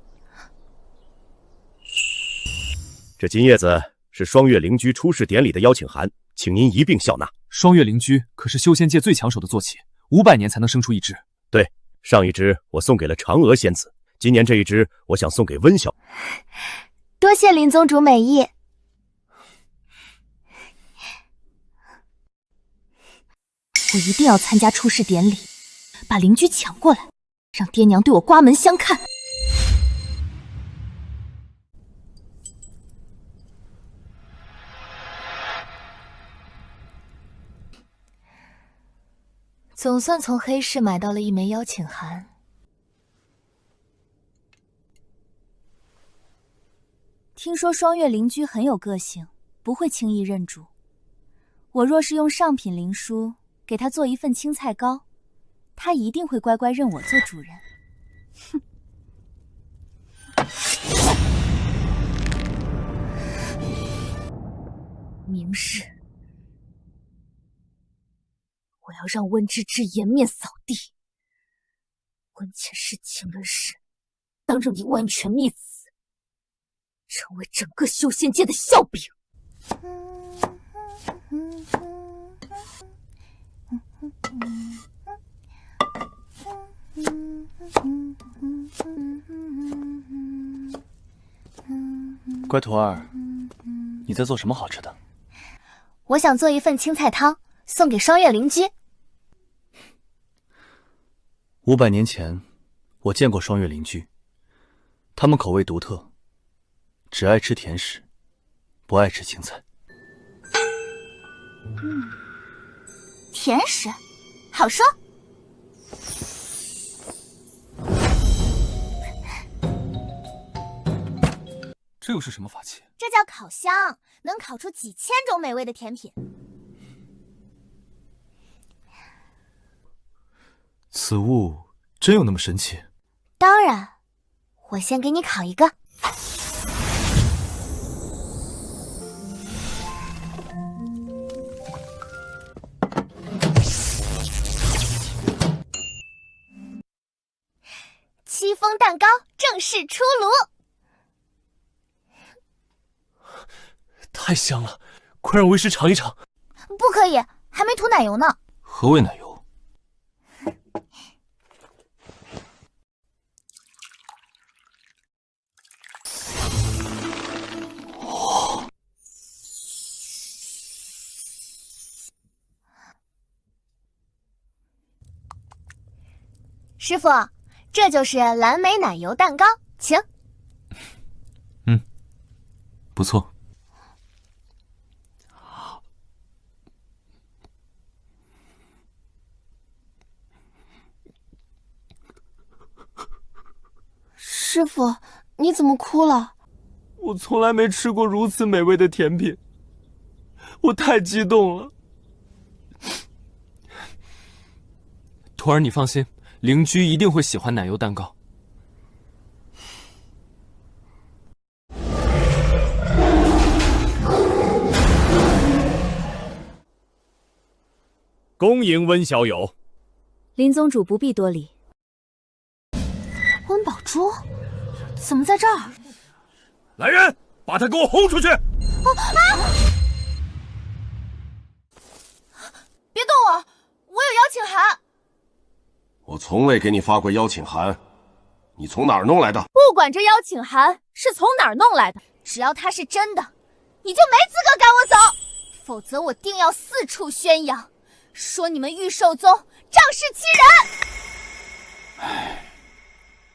这金叶子是双月灵居出世典礼的邀请函，请您一并笑纳。双月灵居可是修仙界最抢手的坐骑，500年才能生出一只。对，上一只我送给了嫦娥仙子，今年这一只我想送给温小。多谢林宗主美意。我一定要参加出世典礼，把邻居抢过来，让爹娘对我刮门相看。总算从黑市买到了一枚邀请函。听说双月灵居很有个性，不会轻易认主。我若是用上品灵书给他做一份青菜糕，他一定会乖乖认我做主人。哼！明日，我要让温芝芝颜面扫地。婚前事情的事，当让你完全灭死，成为整个修仙界的笑柄。乖徒儿，你在做什么好吃的？我想做一份青菜汤，送给双月灵居。500年前，我见过双月灵居，他们口味独特，只爱吃甜食，不爱吃青菜。甜食，好说。这又是什么法器？这叫烤箱，能烤出几千种美味的甜品。此物真有那么神奇？当然，我先给你烤一个。戚风蛋糕正式出炉。太香了，快让为师尝一尝。不可以，还没涂奶油呢。何谓奶油？师傅，这就是蓝莓奶油蛋糕，请。不错。师傅，你怎么哭了？我从来没吃过如此美味的甜品，我太激动了。徒儿，你放心，邻居一定会喜欢奶油蛋糕。恭迎温小友。林宗主不必多礼。温宝珠，怎么在这儿？来人，把他给我轰出去！别动我，我有邀请函。我从未给你发过邀请函，你从哪儿弄来的？不管这邀请函是从哪儿弄来的，只要它是真的，你就没资格赶我走，否则我定要四处宣扬，说你们玉寿宗仗势欺人。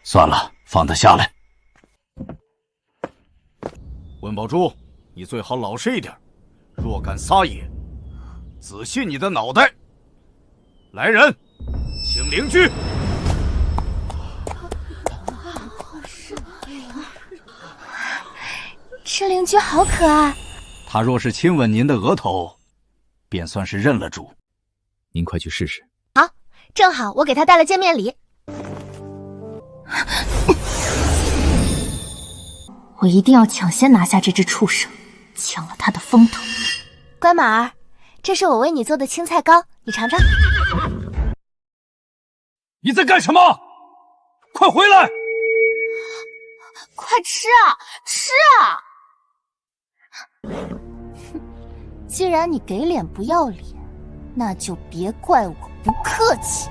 算了，放他下来。温宝珠，你最好老实一点，若敢撒野，仔细你的脑袋！来人，请灵居。这邻居好可爱。他若是亲吻您的额头，便算是认了主。您快去试试。好，正好我给他带了见面礼。我一定要抢先拿下这只畜生，抢了他的风头。乖马儿，这是我为你做的青菜糕，你尝尝。你在干什么？快回来！快吃啊，吃啊！既然你给脸不要脸，那就别怪我不客气。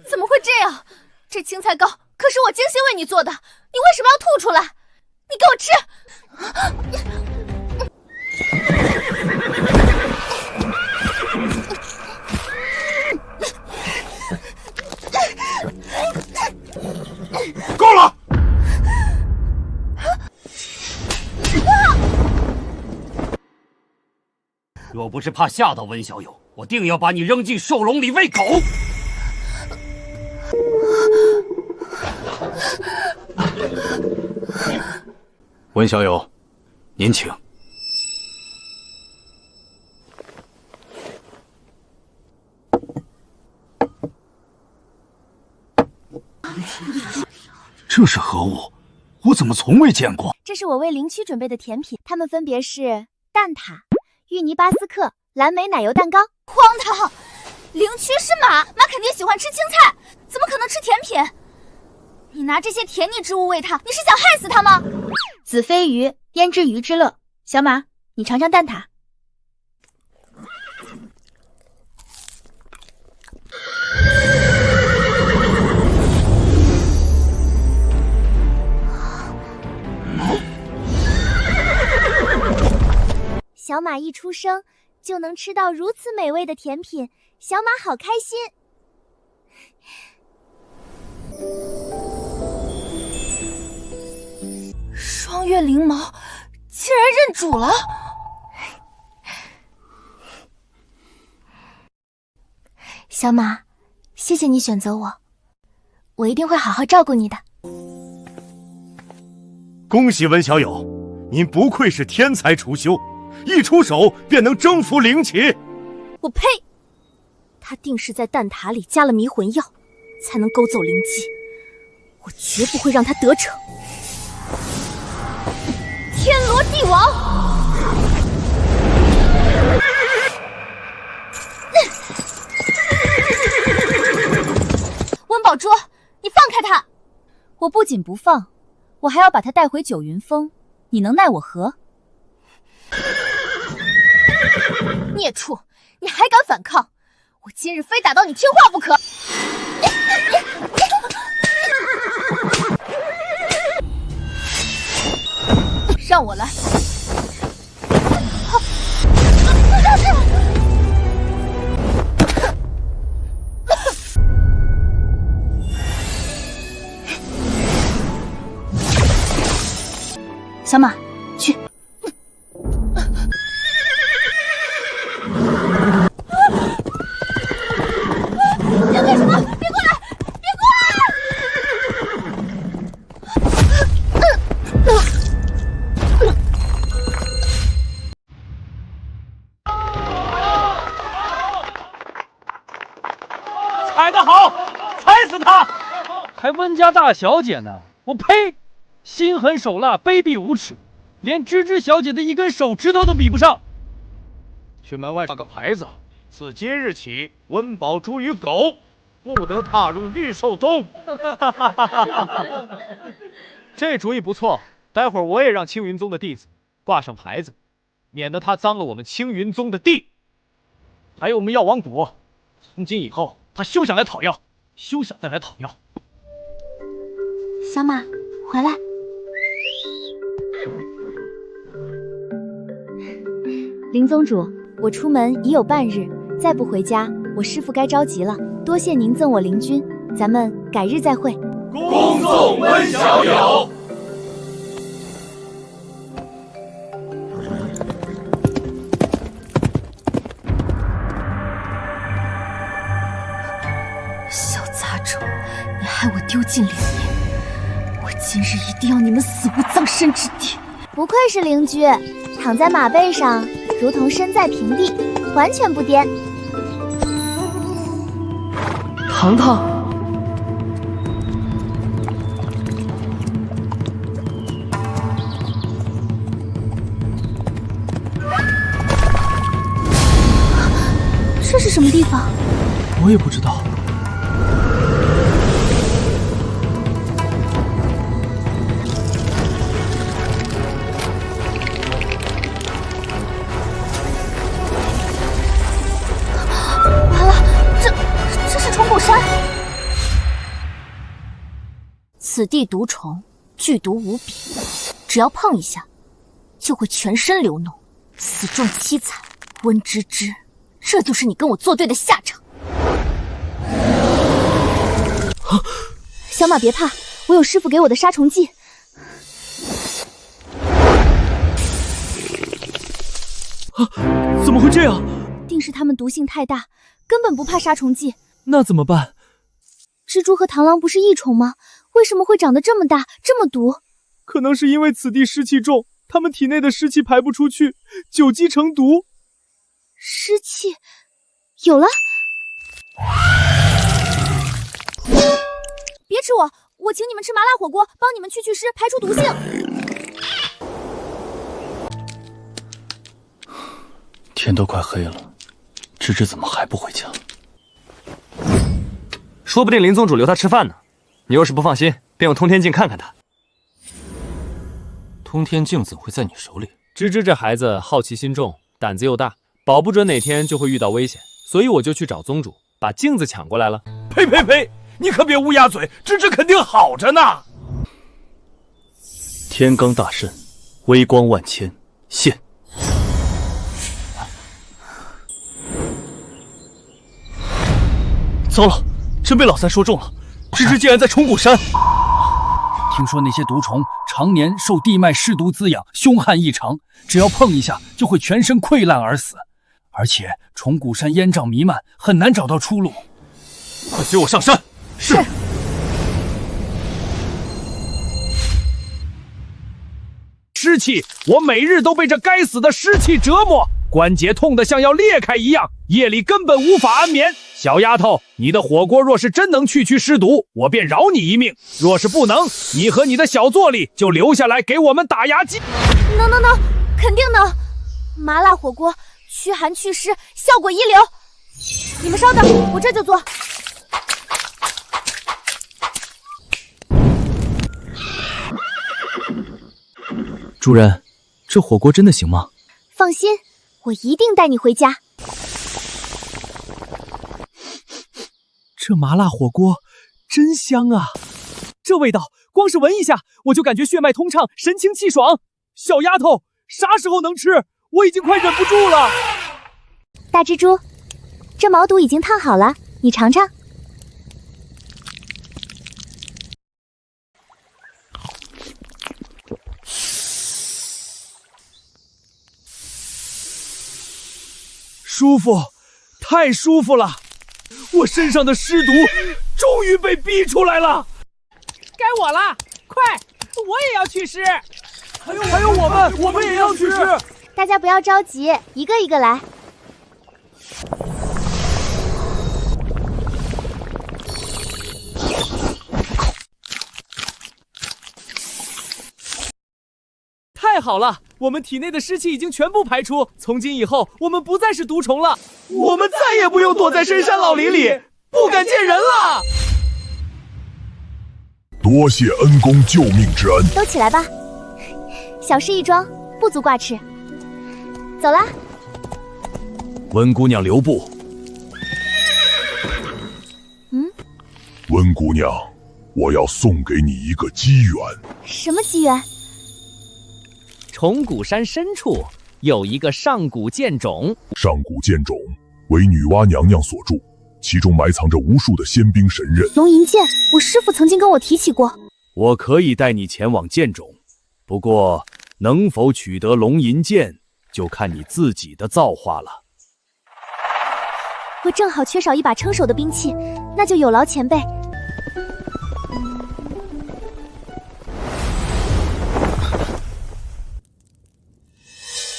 怎么会这样？这青菜糕可是我精心为你做的，你为什么要吐出来？你给我吃！够了！若不是怕吓到温小友，我定要把你扔进兽笼里喂狗。温小友，您请。这是何物？我怎么从未见过？这是我为灵区准备的甜品，它们分别是蛋挞、芋泥巴斯克、蓝莓奶油蛋糕。荒唐！灵区是马，马肯定喜欢吃青菜，怎么可能吃甜品？你拿这些甜腻之物喂它，你是想害死它吗？子非鱼，焉知鱼之乐？小马，你尝尝蛋挞。小小马一出生就能吃到如此美味的甜品，小马好开心。双月灵毛竟然认主了！小马，谢谢你选择我，我一定会好好照顾你的。恭喜文小友，您不愧是天才厨修，一出手便能征服灵旗。我呸！他定是在蛋挞里加了迷魂药，才能勾走灵姬。我绝不会让他得逞。天罗地网！温宝珠，你放开他！我不仅不放，我还要把他带回九云峰，你能奈我何？孽畜，你还敢反抗？我今日非打到你听话不可！让我来！小马，去。要干什么？别过来！别过来！踩得好，踩死他！还温家大小姐呢，我呸！心狠手辣，卑鄙无耻，连芝芝小姐的一根手指头都比不上。去门外挂个牌子，自今日起，温宝珠与狗不得踏入御兽宗。这主意不错，待会儿我也让青云宗的弟子挂上牌子，免得他脏了我们青云宗的地。还有我们药王谷，从今以后他休想来讨要，休想再来讨要。小马，回来。林宗主，我出门已有半日，再不回家，我师父该着急了。多谢您赠我灵君，咱们改日再会。恭送温小友。小杂种，你害我丢尽脸面，我今日一定要你们死无葬身之地！不愧是灵居，躺在马背上，如同身在平地，完全不颠。糖糖，这是什么地方？我也不知道。此地毒虫剧毒无比，只要碰一下，就会全身流脓，死状凄惨。温芝芝，这就是你跟我作对的下场。小马别怕，我有师傅给我的杀虫剂。怎么会这样？定是他们毒性太大，根本不怕杀虫剂。那怎么办？蜘蛛和螳螂不是异虫吗？为什么会长得这么大，这么毒？可能是因为此地湿气重，它们体内的湿气排不出去，久积成毒。湿气，有了！别吃我，我请你们吃麻辣火锅，帮你们去湿，排除毒性。天都快黑了，芝芝怎么还不回家？说不定林宗主留他吃饭呢。你要是不放心，便用通天镜看看他。通天镜怎会在你手里？芝芝这孩子好奇心重，胆子又大，保不准哪天就会遇到危险，所以我就去找宗主，把镜子抢过来了。呸呸呸！你可别乌鸦嘴，芝芝肯定好着呢。天罡大阵，微光万千，现。糟了，真被老三说中了。这只竟然在虫谷山。听说那些毒虫常年受地脉尸毒滋养，凶悍异常，只要碰一下就会全身溃烂而死。而且虫谷山烟瘴弥漫，很难找到出路。快随我上山！是。湿气，我每日都被这该死的湿气折磨，关节痛得像要裂开一样，夜里根本无法安眠。小丫头，你的火锅若是真能去湿毒，我便饶你一命；若是不能，你和你的小座里就留下来给我们打牙祭。能，肯定能。麻辣火锅驱寒祛湿，效果一流。你们稍等，我这就做。主人，这火锅真的行吗？放心，我一定带你回家。这麻辣火锅真香啊！这味道，光是闻一下我就感觉血脉通畅，神清气爽。小丫头，啥时候能吃？我已经快忍不住了。大蜘蛛，这毛肚已经烫好了，你尝尝。舒服，太舒服了！我身上的尸毒终于被逼出来了。该我了，快，我也要去湿。还有我们也要去湿。大家不要着急，一个一个来。太好了，我们体内的湿气已经全部排出，从今以后我们不再是毒虫了，我们再也不用躲在深山老林里，不敢见人了。多谢恩公救命之恩。都起来吧，小事一桩，不足挂齿。走啦。温姑娘留步。温姑娘，我要送给你一个机缘。什么机缘？虫谷山深处有一个上古剑冢，上古剑冢为女娲娘娘所筑，其中埋藏着无数的仙兵神刃。龙吟剑，我师父曾经跟我提起过。我可以带你前往剑冢，不过能否取得龙吟剑，就看你自己的造化了。我正好缺少一把称手的兵器，那就有劳前辈。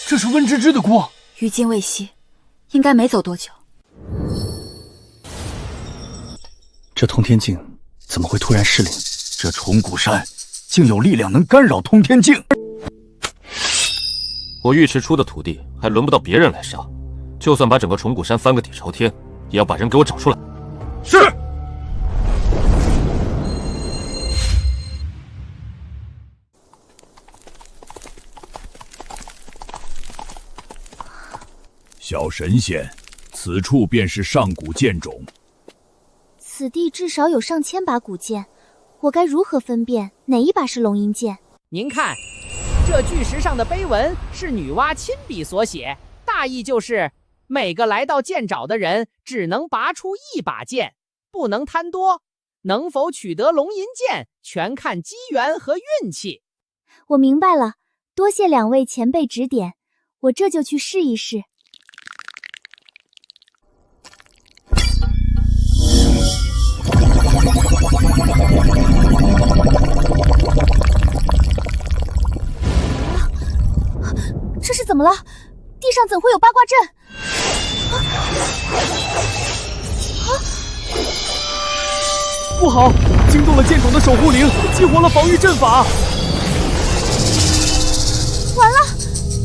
这是温芝芝的锅，余烬未熄，应该没走多久。这通天镜怎么会突然失灵？这虫谷山竟有力量能干扰通天镜。我尉迟出的土地还轮不到别人来杀，就算把整个虫谷山翻个底朝天，也要把人给我找出来。是。小神仙，此处便是上古剑冢。此地至少有上千把古剑，我该如何分辨哪一把是龙吟剑？您看，这巨石上的碑文是女娲亲笔所写，大意就是每个来到剑沼的人只能拔出一把剑，不能贪多。能否取得龙吟剑，全看机缘和运气。我明白了，多谢两位前辈指点，我这就去试一试。这是怎么了？地上怎会有八卦阵？不好！惊动了剑冢的守护灵，激活了防御阵法。完了，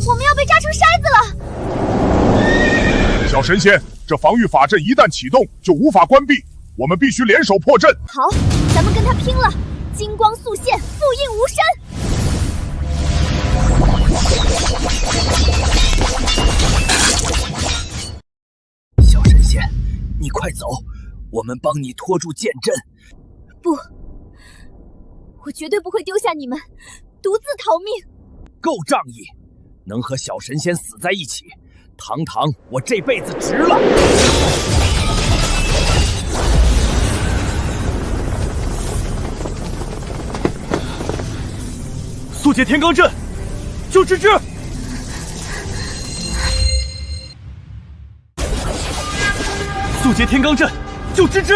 我们要被扎成筛子了！小神仙，这防御法阵一旦启动，就无法关闭，我们必须联手破阵。好，咱们跟他拼了！金光速现，复印无声。小神仙，你快走，我们帮你拖住剑阵。不，我绝对不会丢下你们，独自逃命。够仗义，能和小神仙死在一起，堂堂我这辈子值了。速解天罡阵，救芝芝！速解天罡阵，救芝芝！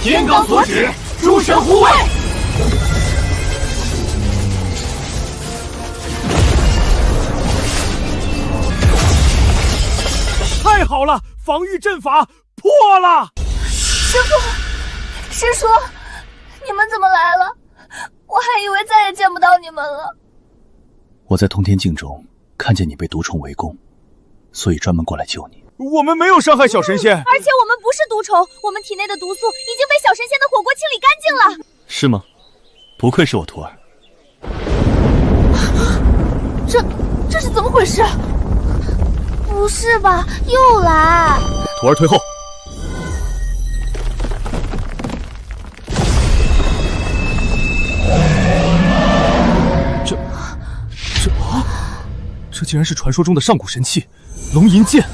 天罡所指，诸神护卫。太好了，防御阵法破了！师父，师叔，你们怎么来了？我还以为再也见不到你们了。我在通天境中看见你被毒虫围攻，所以专门过来救你。我们没有伤害小神仙，而且我们不是毒虫，我们体内的毒素已经被小神仙的火锅清理干净了。是吗？不愧是我徒儿。这是怎么回事？不是吧，又来！徒儿退后。这竟然是传说中的上古神器龙吟剑。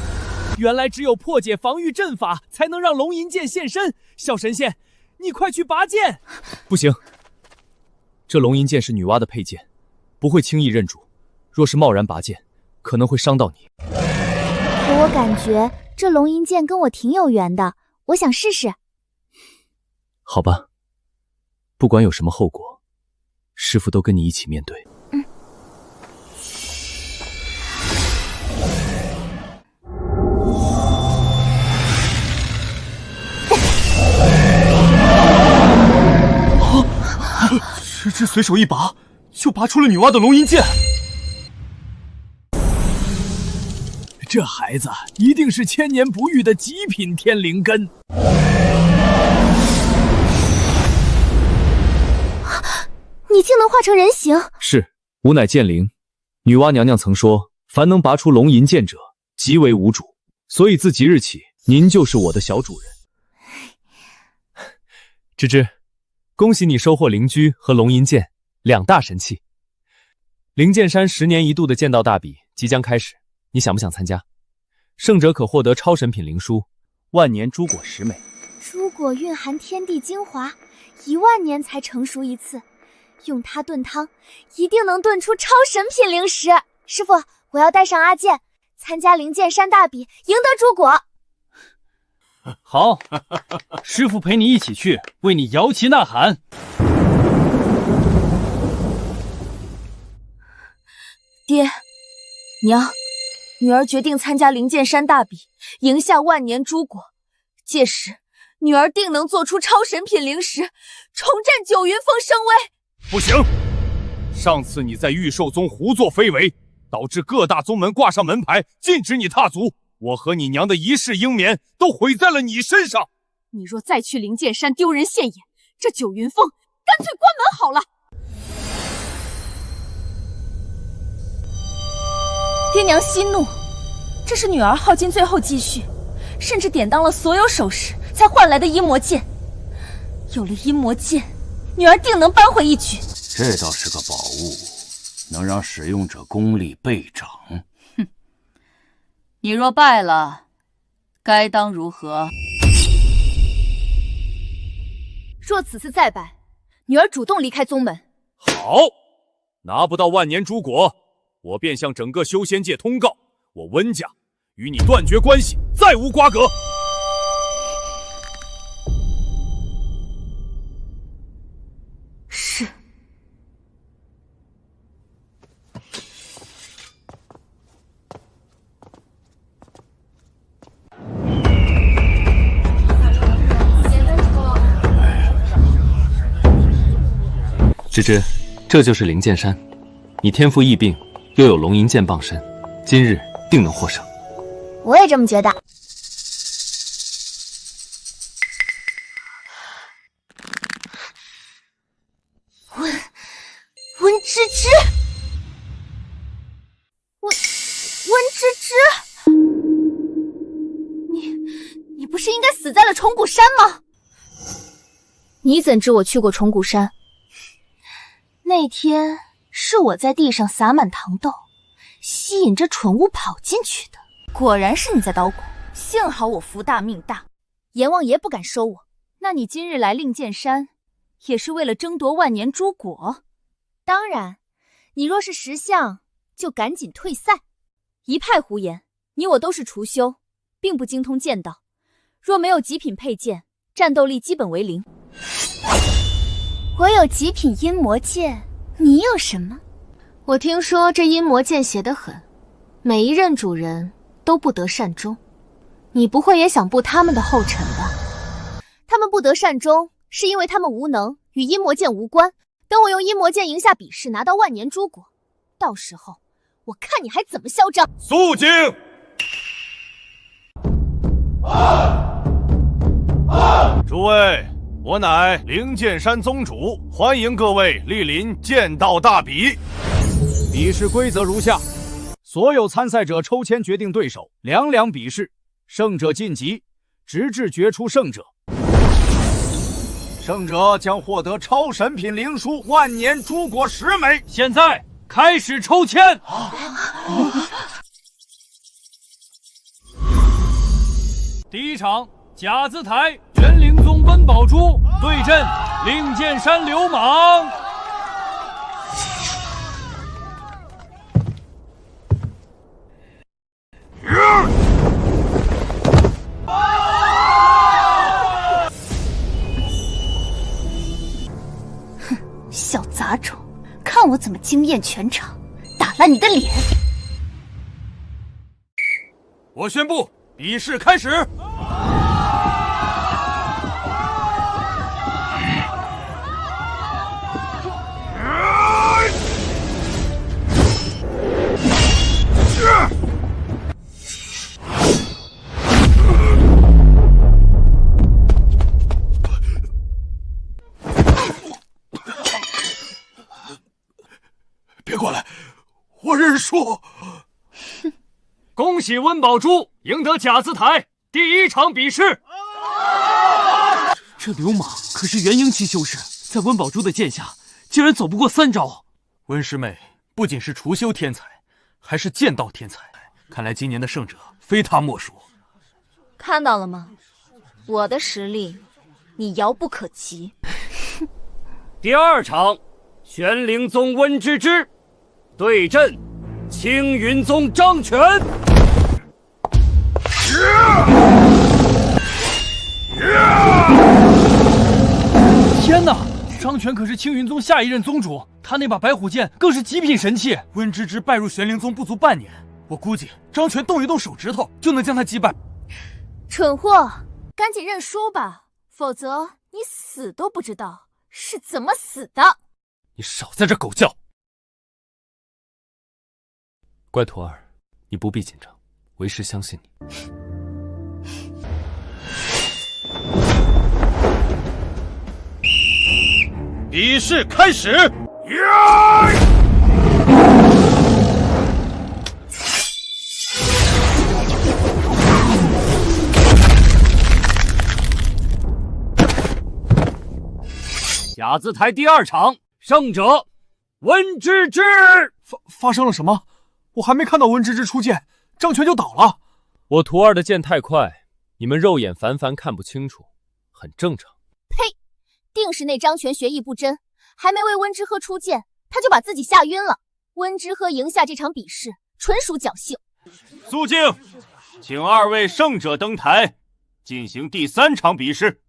原来只有破解防御阵法，才能让龙吟剑现身。小神仙，你快去拔剑！不行，这龙吟剑是女娲的佩剑，不会轻易认主。若是贸然拔剑，可能会伤到你。可我感觉这龙吟剑跟我挺有缘的，我想试试。好吧，不管有什么后果，师父都跟你一起面对。芝芝随手一拔，就拔出了女娲的龙吟剑。这孩子一定是千年不遇的极品天灵根。你竟能化成人形？是，吾乃剑灵。女娲娘娘曾说，凡能拔出龙吟剑者，即为吾主。所以自即日起，您就是我的小主人。芝芝，恭喜你收获灵驹和龙吟剑2大神器。灵剑山10年一度的剑道大比即将开始，你想不想参加？胜者可获得超神品灵书万年珠果10枚。珠果蕴含天地精华，1万年才成熟一次，用它炖汤，一定能炖出超神品灵石。师父，我要带上阿剑，参加灵剑山大比，赢得珠果。好，师父陪你一起去，为你摇旗呐喊。爹，娘，女儿决定参加灵剑山大比，赢下万年珠果。届时，女儿定能做出超神品灵石，重振九云峰声威。不行，上次你在御兽宗胡作非为，导致各大宗门挂上门牌，禁止你踏足。我和你娘的一世英冕都毁在了你身上。你若再去灵剑山丢人现眼，这九云峰干脆关门好了。爹娘息怒，这是女儿耗尽最后积蓄，甚至典当了所有首饰才换来的阴魔剑。有了阴魔剑，女儿定能扳回一局。这倒是个宝物，能让使用者功力倍涨。你若败了，该当如何？若此次再败，女儿主动离开宗门。好，拿不到万年珠果，我便向整个修仙界通告，我温家与你断绝关系，再无瓜葛。是。芝芝，这就是灵剑山。你天赋异禀，又有龙吟剑傍身，今日定能获胜。我也这么觉得。温芝芝，温芝芝，你不是应该死在了虫谷山吗？你怎知我去过虫谷山？那天是我在地上撒满糖豆，吸引着蠢物跑进去的。果然是你在捣鼓，幸好我福大命大，阎王爷不敢收我。那你今日来令剑山，也是为了争夺万年珠果？当然，你若是识相，就赶紧退赛。一派胡言，你我都是雏修，并不精通剑道，若没有极品佩剑，战斗力基本为零。我有极品阴魔剑，你有什么？我听说这阴魔剑邪得很，每一任主人都不得善终。你不会也想步他们的后尘吧？他们不得善终，是因为他们无能，与阴魔剑无关。等我用阴魔剑赢下比试，拿到万年诸果，到时候我看你还怎么嚣张！肃静！诸位，我乃灵剑山宗主，欢迎各位莅临剑道大比。比试规则如下：所有参赛者抽签决定对手，2两比试，胜者晋级，直至决出胜者。胜者将获得超神品灵书万年诸果10枚。现在开始抽签。第一场，甲字台玄灵宗温宝珠对阵灵剑山流氓。小杂种，看我怎么惊艳全场，打烂你的脸！我宣布，比试开始。别过来，我认输。恭喜温宝珠赢得甲字台第1场比试。这流氓可是元婴期修士，在温宝珠的剑下，竟然走不过3招。温师妹不仅是雏修天才，还是剑道天才，看来今年的胜者非他莫属。看到了吗？我的实力，你遥不可及。第2场，玄灵宗温芝芝对阵青云宗张全。天哪！张全可是青云宗下一任宗主，他那把白虎剑更是极品神器。温芝芝拜入玄灵宗不足半年，我估计张全动一动手指头就能将他击败。蠢货，赶紧认输吧，否则你死都不知道是怎么死的。你少在这狗叫！乖徒儿，你不必紧张，为师相信你。比试开始。甲字台第2场，胜者温芝芝。发生了什么？我还没看到温芝芝出剑，张全就倒了。我徒儿的剑太快，你们肉眼凡凡看不清楚，很正常。呸！定是那张全学艺不真，还没为温之喝出剑，他就把自己吓晕了。温之喝赢下这场比试，纯属侥幸。肃静，请2位胜者登台，进行第3场比试。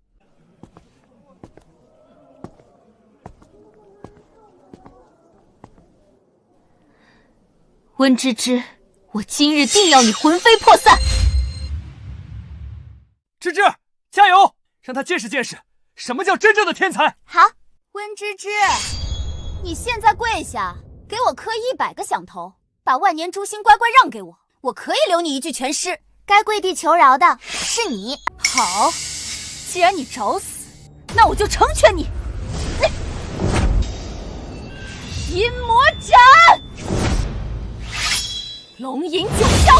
温芝芝，我今日定要你魂飞魄散！芝芝，加油，让他见识见识什么叫真正的天才。好，温芝芝，你现在跪下，给我磕100个响头，把万年诛心乖乖让给我，我可以留你一具全尸。该跪地求饶的是你。好，既然你找死，那我就成全你。阴魔斩！龙吟九霄，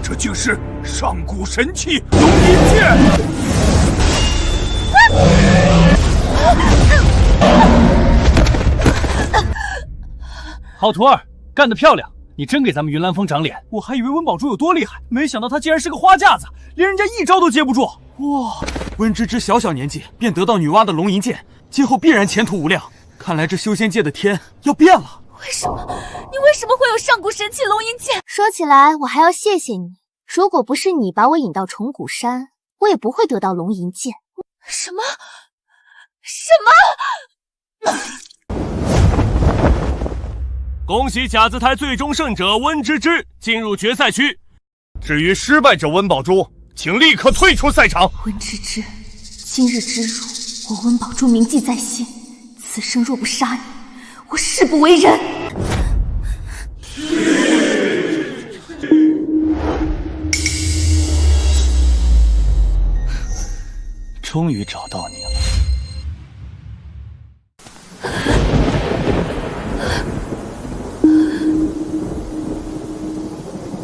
这竟是上古神器龙吟剑！好徒儿，干得漂亮！你真给咱们云岚峰长脸。我还以为温宝珠有多厉害，没想到他竟然是个花架子，连人家一招都接不住。哇！温芝芝小小年纪便得到女娲的龙吟剑，今后必然前途无量。看来这修仙界的天要变了。为什么？你为什么会有上古神器龙吟剑？说起来，我还要谢谢你。如果不是你把我引到重古山，我也不会得到龙吟剑。什么？恭喜甲子台最终胜者温芝芝进入决赛区。至于失败者温宝珠，请立刻退出赛场。温芝芝，今日之辱，我温宝珠铭记在心。此生若不杀你，我誓不为人。终于找到你了。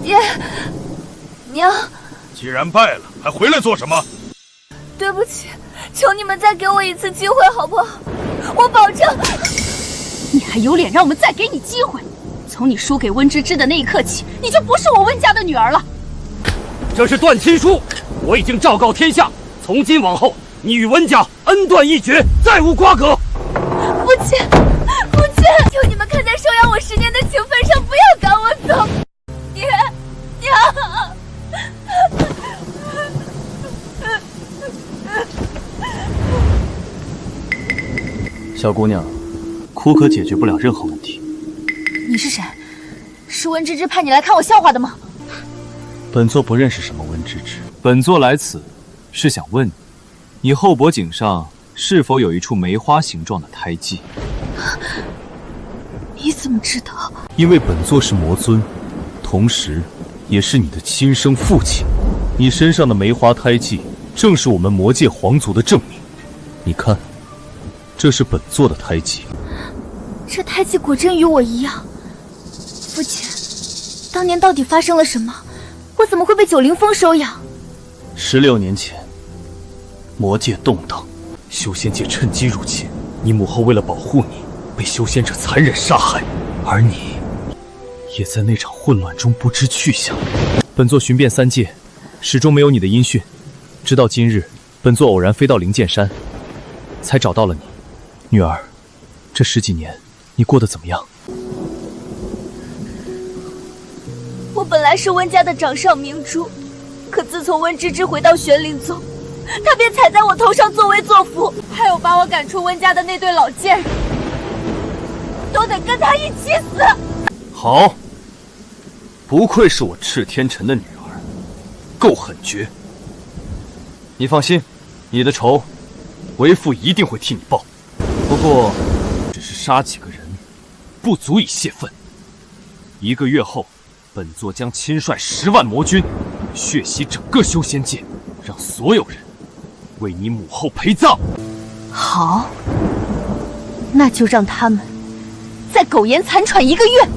爹，娘，既然败了，还回来做什么？对不起，求你们再给我一次机会，好不好？我保证。你还有脸让我们再给你机会？从你输给温芝芝的那一刻起，你就不是我温家的女儿了。这是断亲书，我已经昭告天下，从今往后，你与温家恩断义绝，再无瓜葛。父亲，求你们看在收养我10年的情分上，不要赶我走。爹，娘。小姑娘，哭可解决不了任何问题。你是谁？是温芝芝派你来看我笑话的吗？本座不认识什么温芝芝。本座来此，是想问你，你后脖颈上是否有一处梅花形状的胎记？你怎么知道？因为本座是魔尊，同时也是你的亲生父亲。你身上的梅花胎记，正是我们魔界皇族的证明。你看，这是本座的胎记。这胎记果真与我一样。父亲，当年到底发生了什么？我怎么会被九灵峰收养？16年前，魔界动荡，修仙界趁机入侵。你母后为了保护你，被修仙者残忍杀害，而你也在那场混乱中不知去向。本座寻遍3界，始终没有你的音讯。直到今日，本座偶然飞到灵剑山，才找到了你。女儿，这10几年你过得怎么样？我本来是温家的掌上明珠，可自从温芝芝回到玄灵宗，她便踩在我头上作威作福，还有把我赶出温家的那对老贱人，都得跟她一起死。好，不愧是我赤天辰的女儿，够狠绝。你放心，你的仇，为父一定会替你报。不过，只是杀几个人，不足以泄愤。1个月后，本座将亲率10万魔军，血洗整个修仙界，让所有人为你母后陪葬。好，那就让他们在苟延残喘1个月。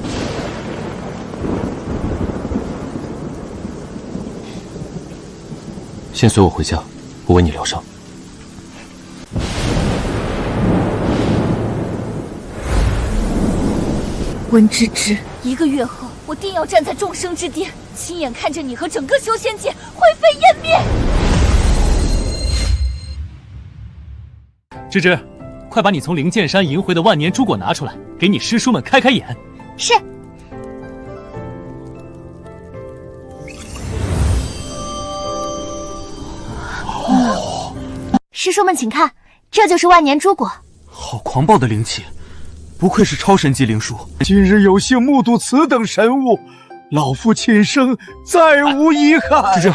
先随我回家，我为你疗伤。温芝芝，1个月后，我定要站在众生之巅，亲眼看着你和整个修仙界灰飞烟灭。芝芝，快把你从灵剑山赢回的万年珠果拿出来，给你师叔们开开眼。是。师叔们请看，这就是万年珠果。好狂暴的灵气，不愧是超神级灵术。今日有幸目睹此等神物，老夫今生再无遗憾。芝芝，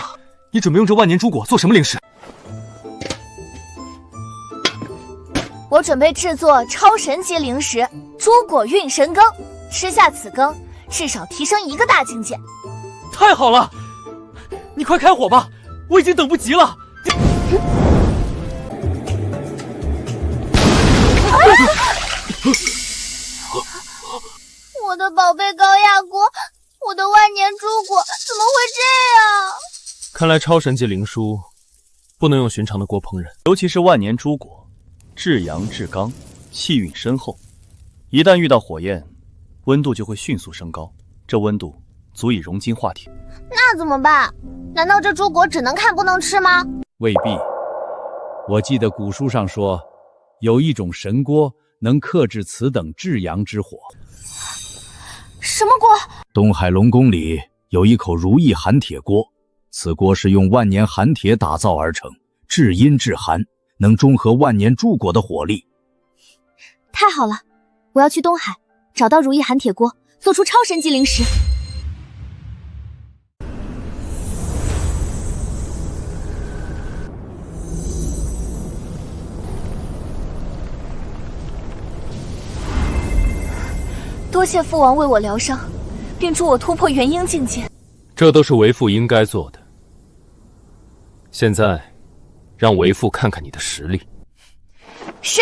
你准备用这万年珠果做什么灵食？我准备制作超神级灵食珠果运神羹，吃下此羹，至少提升1个大境界。太好了，你快开火吧，我已经等不及了。我的宝贝高压锅，我的万年珠果，怎么会这样？看来超神级灵书不能用寻常的锅烹饪，尤其是万年珠果，至阳至刚，气韵深厚，一旦遇到火焰，温度就会迅速升高，这温度足以熔金化铁。那怎么办？难道这珠果只能看不能吃吗？未必，我记得古书上说，有一种神锅能克制此等至阳之火。什么锅？东海龙宫里有一口如意寒铁锅，此锅是用万年寒铁打造而成，至阴至寒，能中和万年诸国的火力。太好了，我要去东海找到如意寒铁锅，做出超神级灵石。多谢父王为我疗伤，并助我突破元婴境界。这都是为父应该做的。现在，让为父看看你的实力。是。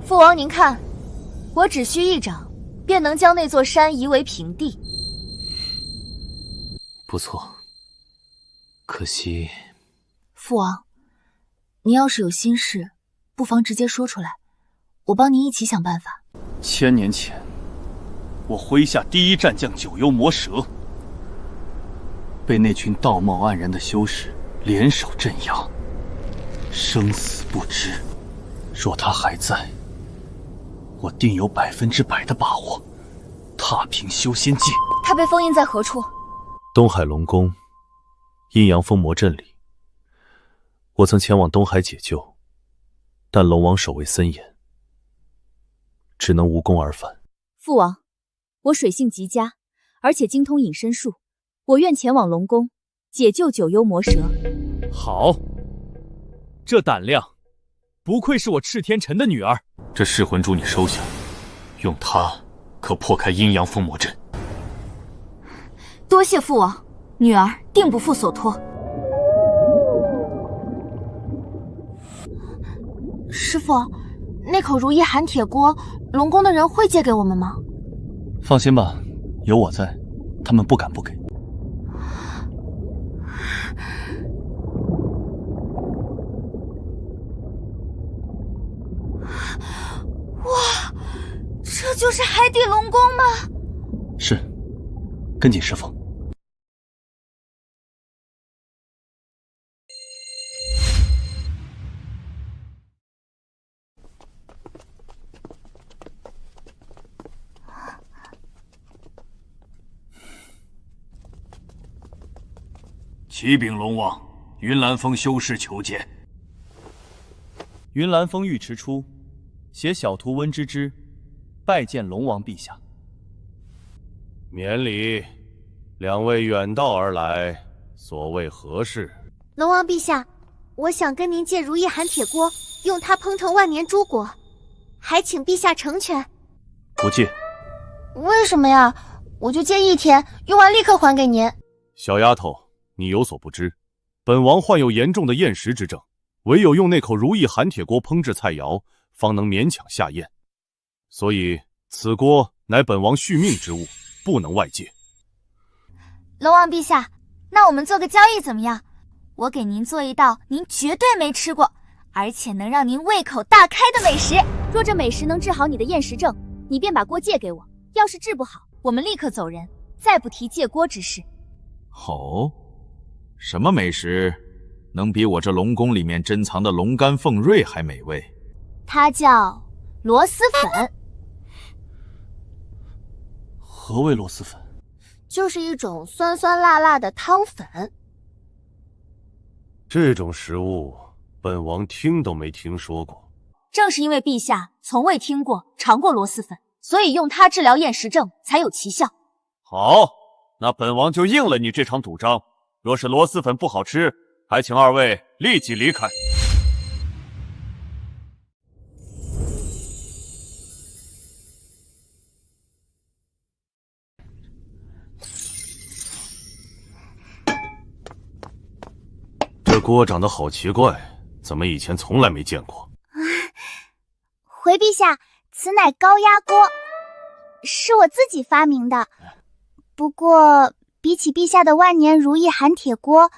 父王，您看，我只需一掌，便能将那座山夷为平地。不错，可惜……父王，您要是有心事，不妨直接说出来，我帮您一起想办法。1000年前，我麾下第一战将九幽魔蛇，被那群道貌岸然的修士联手镇压，生死不知。若他还在，我定有100%的把握踏平修仙界。他被封印在何处？东海龙宫阴阳封魔阵里。我曾前往东海解救，但龙王守卫森严，只能无功而返。父王，我水性极佳，而且精通隐身术，我愿前往龙宫解救九幽魔蛇。好，这胆量，不愧是我赤天辰的女儿。这噬魂珠你收下，用它可破开阴阳封魔阵。多谢父王，女儿定不负所托。师父，那口如意寒铁锅，龙宫的人会借给我们吗？放心吧，有我在，他们不敢不给。哇，这就是海底龙宫吗？是，跟紧师父。启禀龙王，云岚峰修士求见。云岚峰尉迟出，携小徒温芝芝，拜见龙王陛下。免礼，两位远道而来，所谓何事？龙王陛下，我想跟您借如意寒铁锅，用它烹成万年诸果，还请陛下成全。不借。为什么呀？我就借1天，用完立刻还给您。小丫头，你有所不知，本王患有严重的厌食之症，唯有用那口如意寒铁锅烹制菜肴，方能勉强下咽。所以此锅乃本王续命之物，不能外借。龙王陛下，那我们做个交易怎么样？我给您做一道您绝对没吃过，而且能让您胃口大开的美食。若这美食能治好你的厌食症，你便把锅借给我；要是治不好，我们立刻走人，再不提借锅之事。哦，什么美食能比我这龙宫里面珍藏的龙肝凤瑞还美味？它叫螺蛳粉。何为螺蛳粉？就是一种酸酸辣辣的汤粉。这种食物，本王听都没听说过。正是因为陛下从未听过、尝过螺蛳粉，所以用它治疗厌食症才有奇效。好，那本王就应了你这场赌章。若是螺蛳粉不好吃，还请二位立即离开。这锅长得好奇怪，怎么以前从来没见过？回陛下，此乃高压锅，是我自己发明的。不过比起陛下的万年如意寒铁锅，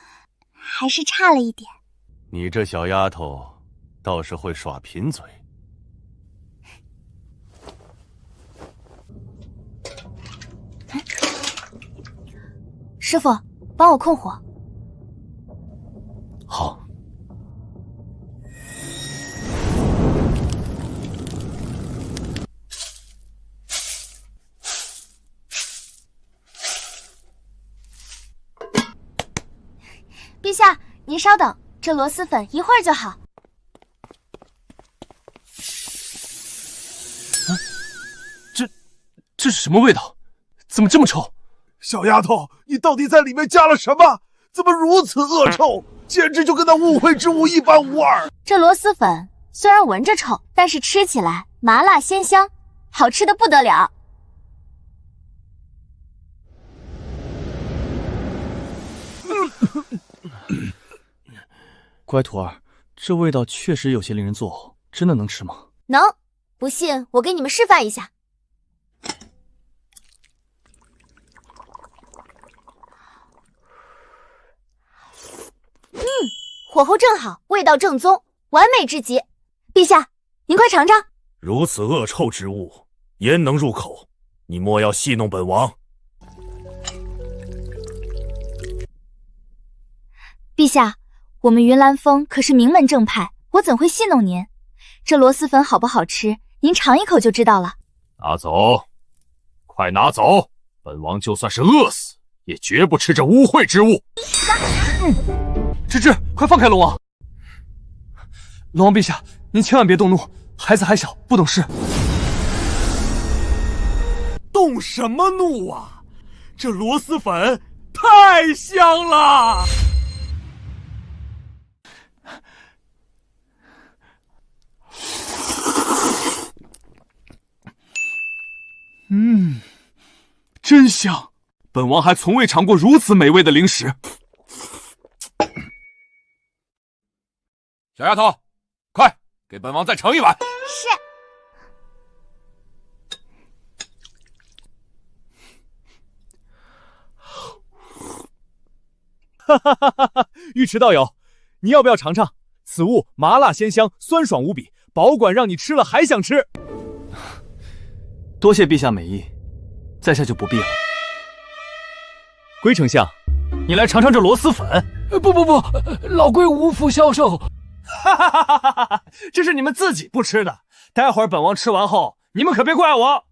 还是差了一点。你这小丫头倒是会耍贫嘴。师傅，帮我控火。好。陛下，您稍等，这螺蛳粉一会儿就好。这是什么味道？怎么这么臭？小丫头，你到底在里面加了什么？怎么如此恶臭？简直就跟那误会之物一般无二。这螺蛳粉虽然闻着臭，但是吃起来麻辣鲜香，好吃的不得了。乖徒儿，这味道确实有些令人作呕，真的能吃吗？能，不信我给你们示范一下。火候正好，味道正宗，完美至极。陛下，您快尝尝。如此恶臭之物，焉能入口？你莫要戏弄本王。陛下，我们云岚峰可是名门正派，我怎会戏弄您？这螺蛳粉好不好吃，您尝一口就知道了。拿走，快拿走！本王就算是饿死，也绝不吃这污秽之物。芝芝，快放开龙王！龙王陛下，您千万别动怒，孩子还小，不懂事。动什么怒啊？这螺蛳粉太香了！真香！本王还从未尝过如此美味的零食。小丫头，快给本王再盛一碗。是。哈哈哈哈哈！尉迟道友，你要不要尝尝？此物麻辣鲜香，酸爽无比，保管让你吃了还想吃。多谢陛下美意，在下就不必了。龟丞相，你来尝尝这螺蛳粉。不，老龟无福消受。哈哈哈哈哈！这是你们自己不吃的，待会儿本王吃完后，你们可别怪我。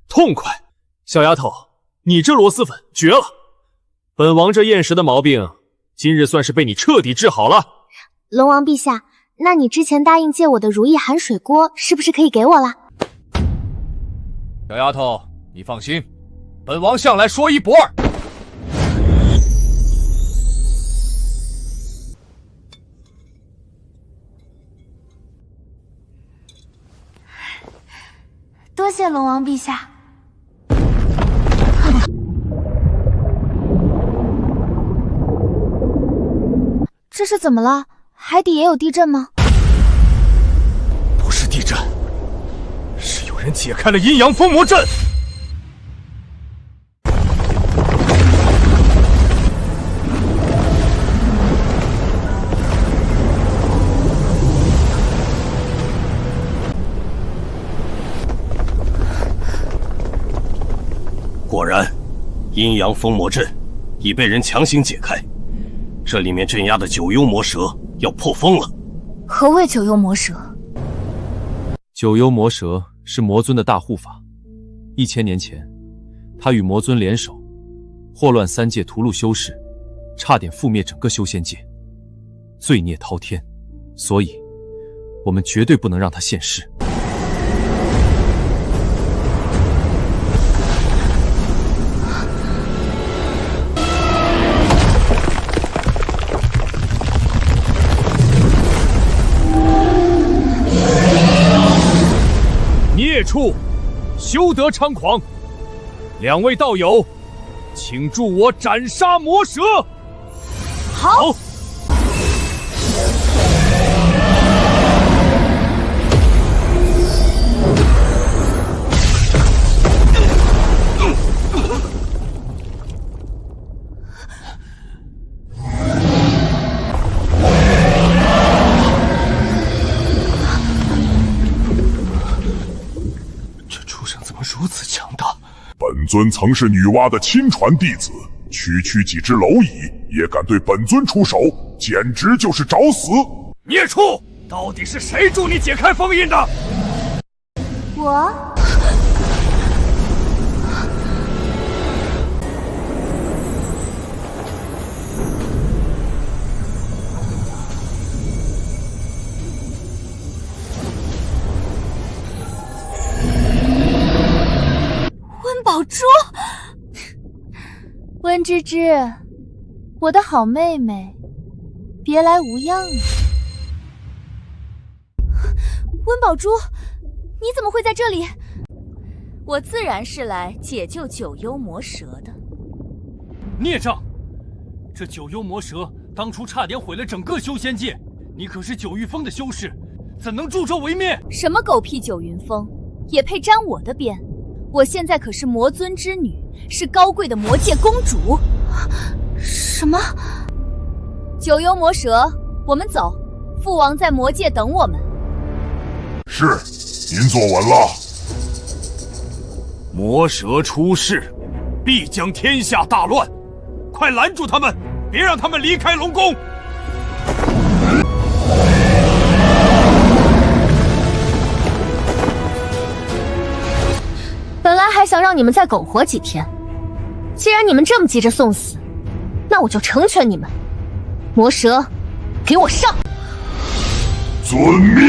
痛快！小丫头，你这螺蛳粉绝了！本王这厌食的毛病，今日算是被你彻底治好了。龙王陛下，那你之前答应借我的如意寒水锅，是不是可以给我了？小丫头，你放心，本王向来说一不二。多谢龙王陛下。这是怎么了？海底也有地震吗？不是地震，是有人解开了阴阳封魔阵。果然，阴阳封魔阵已被人强行解开，这里面镇压的九幽魔蛇要破封了。何谓九幽魔蛇？九幽魔蛇是魔尊的大护法。1000年前，他与魔尊联手，祸乱三界，屠戮修士，差点覆灭整个修仙界，罪孽滔天。所以，我们绝对不能让他现世。孽畜，休得猖狂！两位道友，请助我斩杀魔蛇。好。尊曾是女娲的亲传弟子，区区几只蝼蚁也敢对本尊出手，简直就是找死！孽畜，到底是谁助你解开封印的？我。温宝珠，温芝芝，我的好妹妹，别来无恙啊！温宝珠，你怎么会在这里？我自然是来解救九幽魔蛇的。孽障！这九幽魔蛇当初差点毁了整个修仙界，你可是九域峰的修士，怎能助纣为虐？什么狗屁九云峰，也配沾我的边？我现在可是魔尊之女，是高贵的魔界公主。什么？九幽魔蛇，我们走，父王在魔界等我们。是，您坐稳了。魔蛇出世，必将天下大乱，快拦住他们，别让他们离开龙宫。本来还想让你们再苟活几天，既然你们这么急着送死，那我就成全你们。魔蛇，给我上！遵命。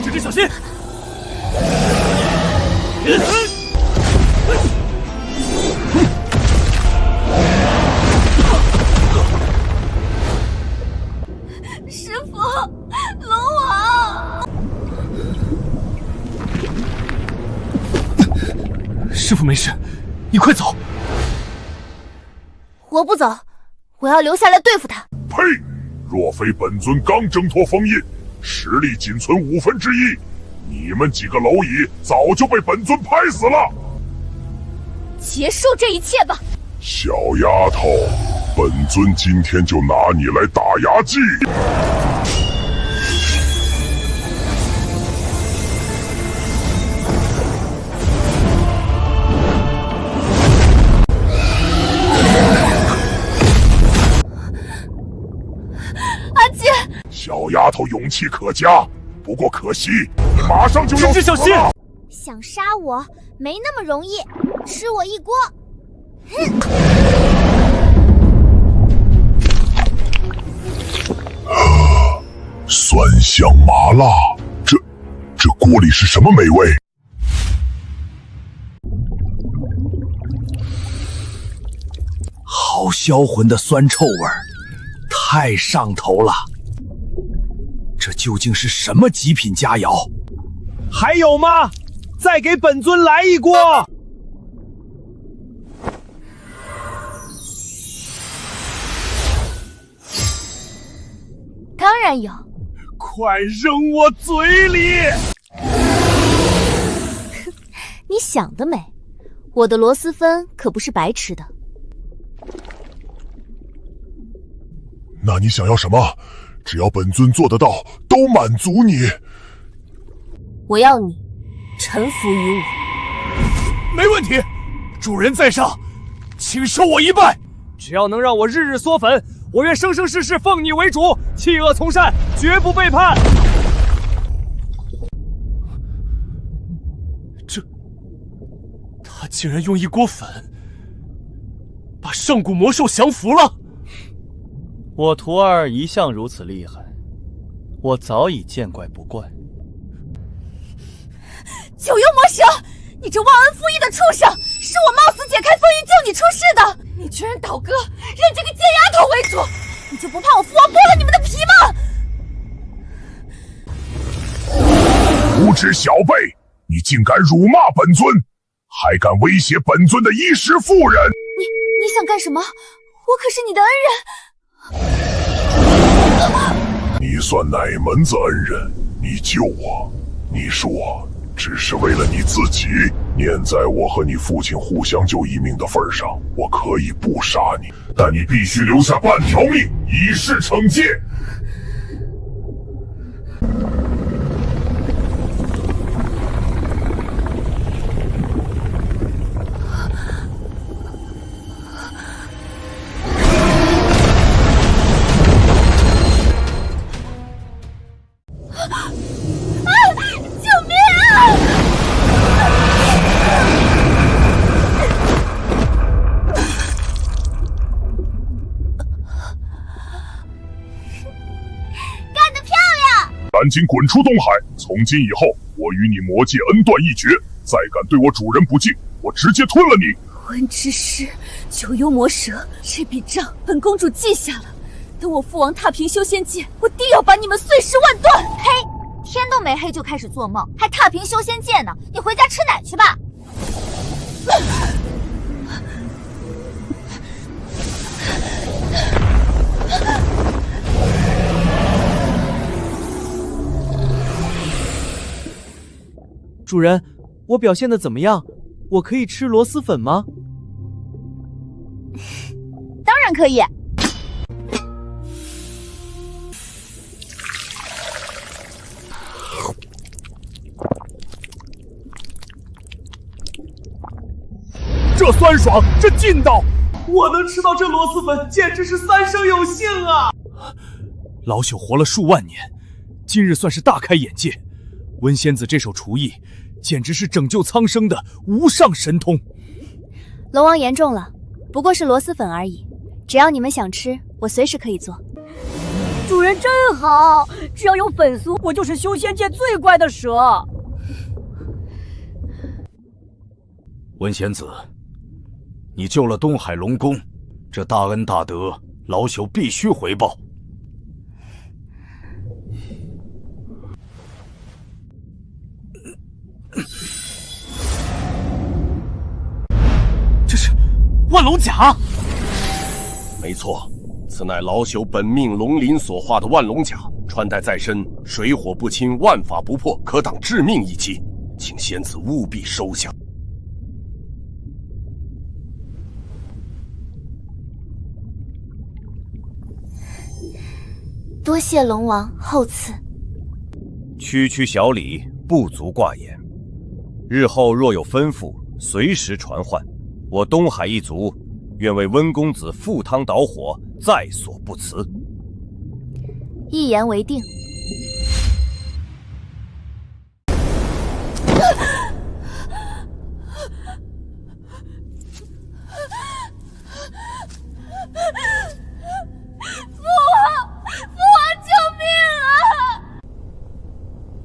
芝芝小心！师父，龙王！师父没事，你快走。我不走，我要留下来对付他。呸！若非本尊刚挣脱封印，实力仅存1/5，你们几个蝼蚁早就被本尊拍死了。结束这一切吧。小丫头，本尊今天就拿你来打牙祭。阿姐，小丫头勇气可嘉，不过可惜你马上就要死了。想杀我没那么容易，吃我一锅！哼！酸香麻辣，这锅里是什么美味？好销魂的酸臭味儿，太上头了。这究竟是什么极品佳肴？还有吗？再给本尊来一锅！当然有。快扔我嘴里！你想得美，我的螺蛳粉可不是白吃的。那你想要什么？只要本尊做得到，都满足你。我要你臣服于我。没问题，主人在上，请受我一拜。只要能让我日日嗦粉，我愿生生世世奉你为主，弃恶从善，绝不背叛。他竟然用一锅粉把上古魔兽降服了。我徒儿一向如此厉害，我早已见怪不怪。九幽魔蛇，你这忘恩负义的畜生，是我冒死解开封印救你出世的，你居然倒戈，认这个贱丫头为主，你就不怕我父王剥了你们的皮吗？无知小辈，你竟敢辱骂本尊，还敢威胁本尊的衣食妇人！你想干什么？我可是你的恩人。你算哪门子恩人？你救我，你说只是为了你自己？念在我和你父亲互相救一命的份上，我可以不杀你，但你必须留下半条命，以示惩戒。赶紧滚出东海！从今以后，我与你魔界恩断义绝。再敢对我主人不敬，我直接吞了你！温之师，九幽魔蛇，这笔账本公主记下了。等我父王踏平修仙界，我定要把你们碎尸万段！嘿，天都没黑就开始做梦，还踏平修仙界呢？你回家吃奶去吧！主人，我表现的怎么样？我可以吃螺蛳粉吗？当然可以。这酸爽，这劲道，我能吃到这螺蛳粉，简直是三生有幸啊！老朽活了数万年，今日算是大开眼界。温仙子这手厨艺，简直是拯救苍生的无上神通。龙王言重了，不过是螺蛳粉而已，只要你们想吃，我随时可以做。主人真好，只要有粉酥，我就是修仙界最乖的蛇。温仙子，你救了东海龙宫，这大恩大德，老朽必须回报。这是万龙甲。没错，此乃老朽本命龙鳞所化的万龙甲，穿戴在身，水火不侵，万法不破，可挡致命一击，请仙子务必收下。多谢龙王厚赐。区区小礼，不足挂言。日后若有吩咐，随时传唤。我东海一族愿为温公子赴汤蹈火，在所不辞。一言为定。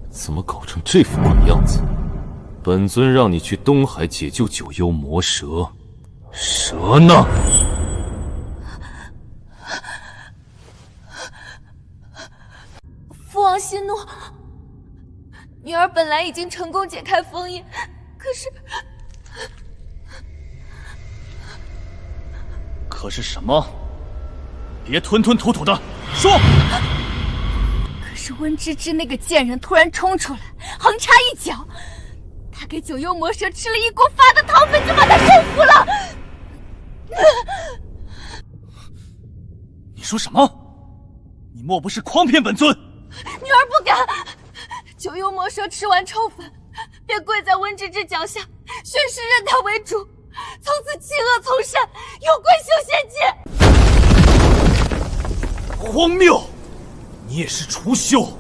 怎么搞成这副鬼样子？本尊让你去东海解救九幽魔蛇，蛇呢？父王息怒，女儿本来已经成功解开封印，可是什么？别吞吞吐吐的说！可是温芝芝那个贱人突然冲出来，横插一脚，他给九幽魔蛇吃了一锅发的汤粉，就把他收服了。你说什么？你莫不是诓骗本尊？女儿不敢。九幽魔蛇吃完臭粉，便跪在温芝芝脚下，宣誓认他为主，从此弃恶从善，永归修仙界。荒谬！你也是除修，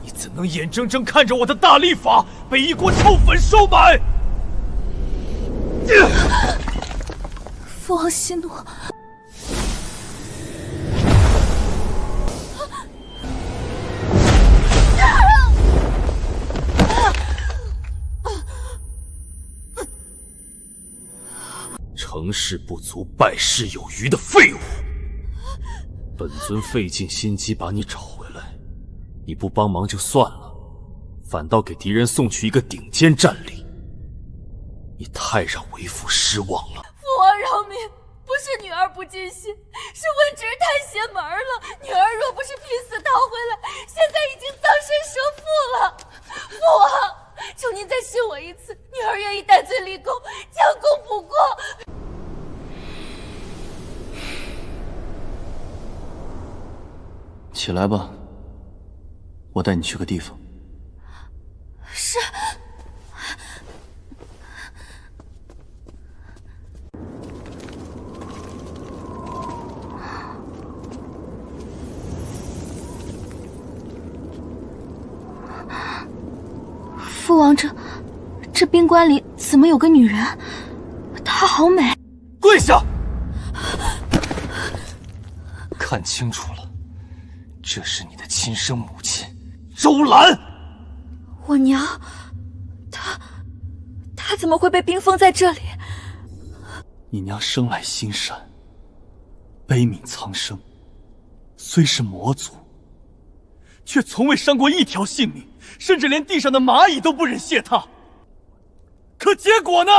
你怎能眼睁睁看着我的大力法被一锅臭粉收买？父王息怒。成事不足败事有余的废物！本尊费尽心机把你找回来，你不帮忙就算了，反倒给敌人送去一个顶尖战力，你太让为父失望了。父王饶命，不是女儿不尽心，是温芝太邪门了。女儿若不是拼死逃回来，现在已经葬身蛇腹了。父王，求您再信我一次，女儿愿意戴罪立功，将功补过。起来吧，我带你去个地方。是。父王，这宾馆里怎么有个女人？她好美！跪下！看清楚了，这是你的亲生母亲，周兰。我娘，她怎么会被冰封在这里？你娘生来心善，悲悯苍生，虽是魔族，却从未伤过一条性命。甚至连地上的蚂蚁都不忍亵踏，可结果呢？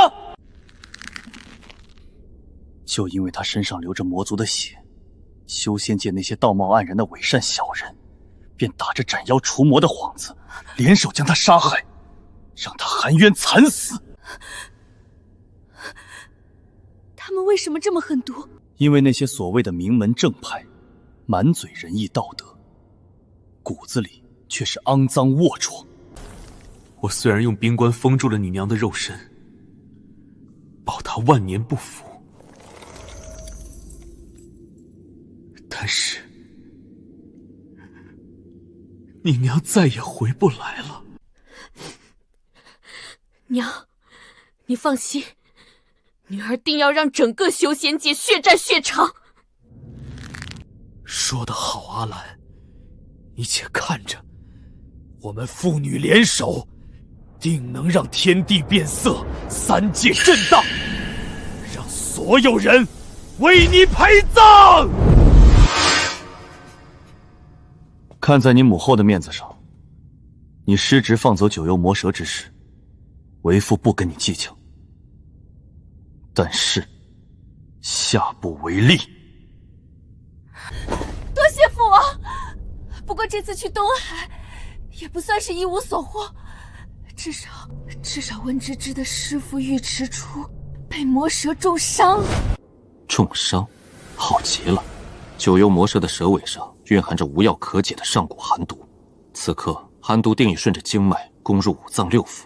就因为他身上流着魔族的血，修仙界那些道貌岸然的伪善小人，便打着斩妖除魔的幌子，联手将他杀害，让他含冤惨死。他们为什么这么狠毒？因为那些所谓的名门正派，满嘴仁义道德，骨子里却是肮脏龌龊。我虽然用冰棺封住了你娘的肉身，保她万年不腐，但是你娘再也回不来了。娘，你放心，女儿定要让整个修仙界血债血偿。说得好，阿兰，你且看着，我们父女联手，定能让天地变色，三界震荡，让所有人为你陪葬。看在你母后的面子上，你失职放走九幽魔蛇之事，为父不跟你计较。但是，下不为例。多谢父王。不过这次去东海，也不算是一无所获。至少温芝芝的师父尉迟初被魔蛇重伤了。重伤，好极了。九幽魔蛇的蛇尾上蕴含着无药可解的上古寒毒，此刻寒毒定已顺着经脉攻入五脏六腑，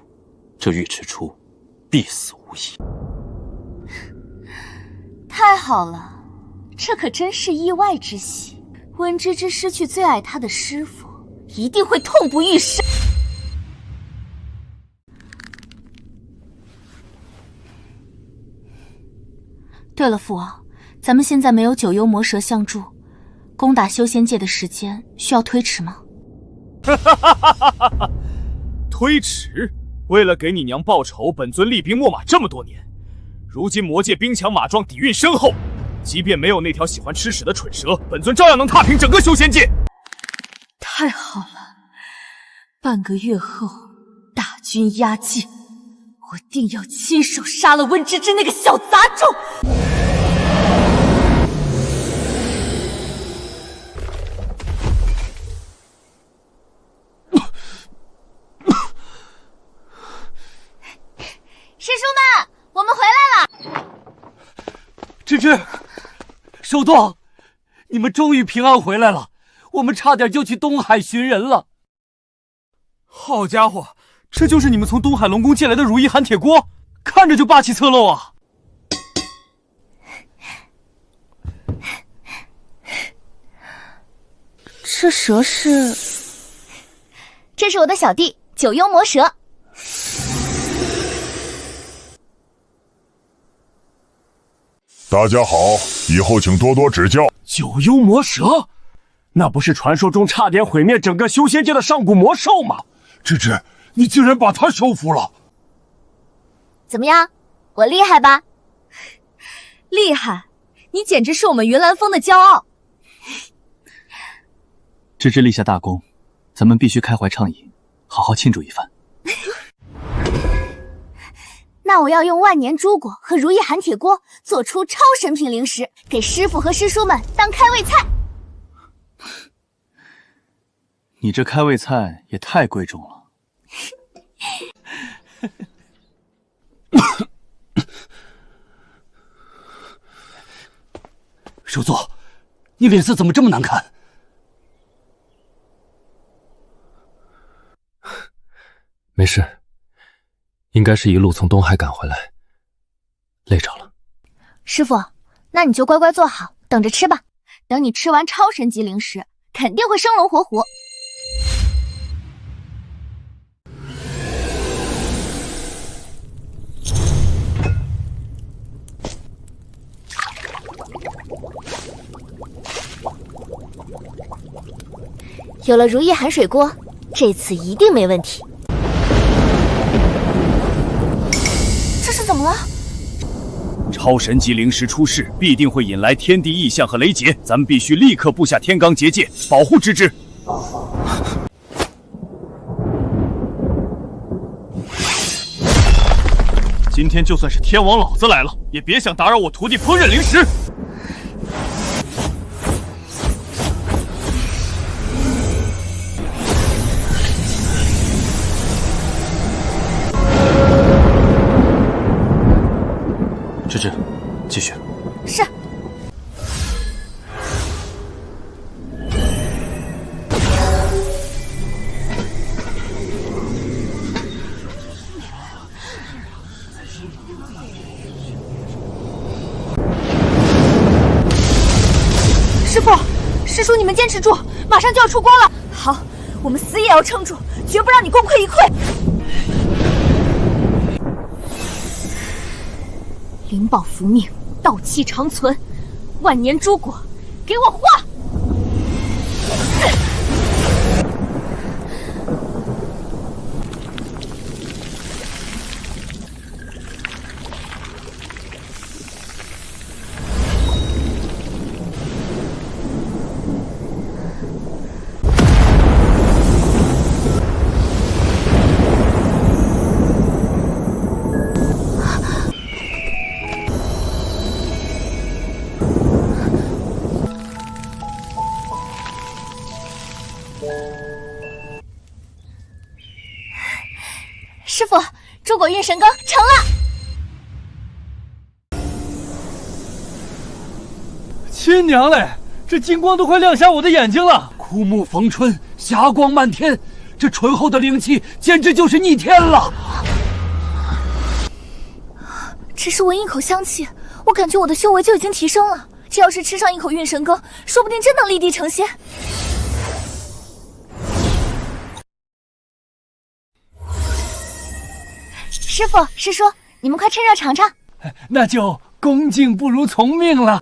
这尉迟初必死无疑。太好了，这可真是意外之喜。温芝芝失去最爱她的师父，一定会痛不欲生。对了，父王，咱们现在没有九幽魔蛇相助，攻打修仙界的时间需要推迟吗？推迟？为了给你娘报仇，本尊厉兵秣马这么多年，如今魔界兵强马壮，底蕴深厚，即便没有那条喜欢吃屎的蠢蛇，本尊照样能踏平整个修仙界。太好了，半个月后大军压境，我定要亲手杀了温芝芝那个小杂种。师叔们，我们回来了。芝芝，手动，你们终于平安回来了，我们差点就去东海寻人了。好家伙，这就是你们从东海龙宫借来的如意寒铁锅，看着就霸气侧漏啊！这蛇是？这是我的小弟九幽魔蛇。大家好，以后请多多指教。九幽魔蛇，那不是传说中差点毁灭整个修仙界的上古魔兽吗？芝芝，你竟然把它收服了！怎么样，我厉害吧？厉害，你简直是我们云岚峰的骄傲。芝芝立下大功，咱们必须开怀畅饮，好好庆祝一番。那我要用万年珠果和如意寒铁锅做出超神品零食，给师傅和师叔们当开胃菜。你这开胃菜也太贵重了。首座，你脸色怎么这么难看？没事，应该是一路从东海赶回来，累着了。师傅，那你就乖乖坐好，等着吃吧。等你吃完超神级灵石，肯定会生龙活虎。有了如意含水锅，这次一定没问题。这是怎么了？超神级灵石出世，必定会引来天地异象和雷劫，咱们必须立刻布下天罡结界，保护之之。今天就算是天王老子来了，也别想打扰我徒弟烹饪灵石。芝芝，继续。是。师叔，你们坚持住，马上就要出锅了。好，我们死也要撑住，绝不让你功亏一篑。灵宝福命，道气长存，万年诸果，给我化！师傅，诸果运神羹成了！亲娘嘞，这金光都快亮瞎我的眼睛了！枯木逢春，霞光漫天，这醇厚的灵气简直就是逆天了！只是闻一口香气，我感觉我的修为就已经提升了。这要是吃上一口运神羹，说不定真能立地成仙。师傅、师叔，你们快趁热尝尝。那就恭敬不如从命了。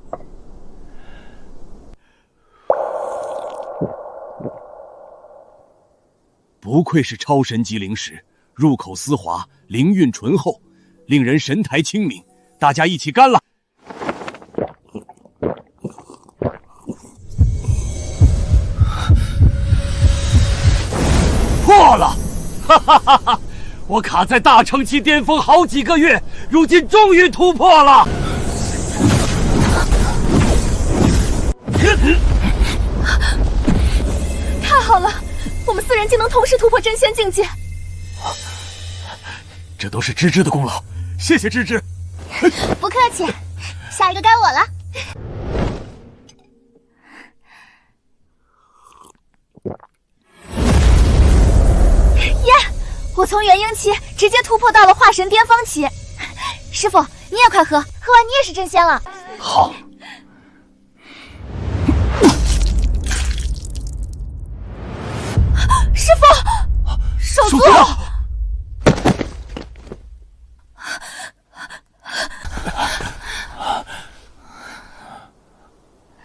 不愧是超神级灵石，入口丝滑，灵韵醇厚，令人神台清明。大家一起干了！破了！哈哈哈哈！我卡在大乘期巅峰好几个月，如今终于突破了！太好了，我们四人竟能同时突破真仙境界。这都是芝芝的功劳，谢谢芝芝。不客气，下一个该我了。耶！我从元婴期直接突破到了化神巅峰期。师傅，你也快喝，喝完你也是真仙了。好。师傅，首座。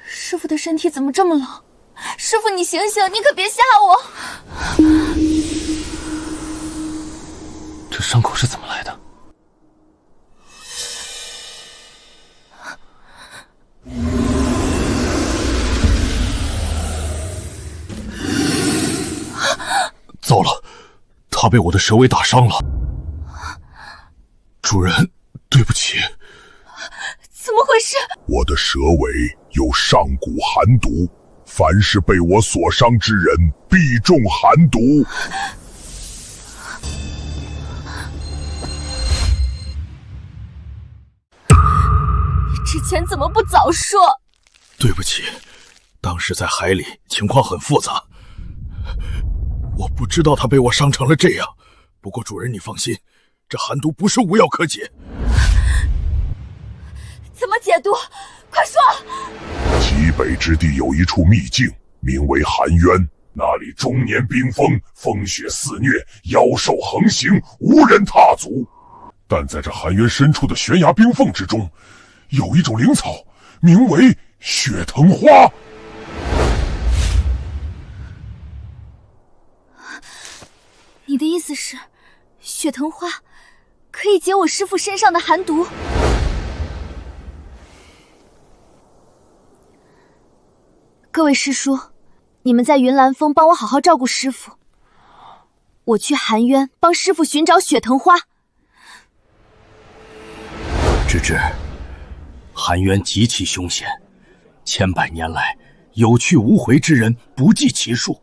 师傅的身体怎么这么冷？师傅，你醒醒，你可别吓我！这伤口是怎么来的？糟了，他被我的蛇尾打伤了。主人，对不起。怎么回事？我的蛇尾有上古寒毒，凡是被我所伤之人，必中寒毒。之前怎么不早说？对不起，当时在海里情况很复杂，我不知道他被我伤成了这样。不过主人你放心，这寒毒不是无药可解。怎么解毒？快说！极北之地有一处秘境，名为寒渊，那里终年冰封，风雪肆虐，妖兽横行，无人踏足。但在这寒渊深处的悬崖冰缝之中，有一种灵草，名为血藤花。你的意思是，血藤花可以解我师父身上的寒毒？各位师叔，你们在云岚峰帮我好好照顾师父，我去寒渊帮师父寻找血藤花。芝芝，寒渊极其凶险，千百年来有去无回之人不计其数，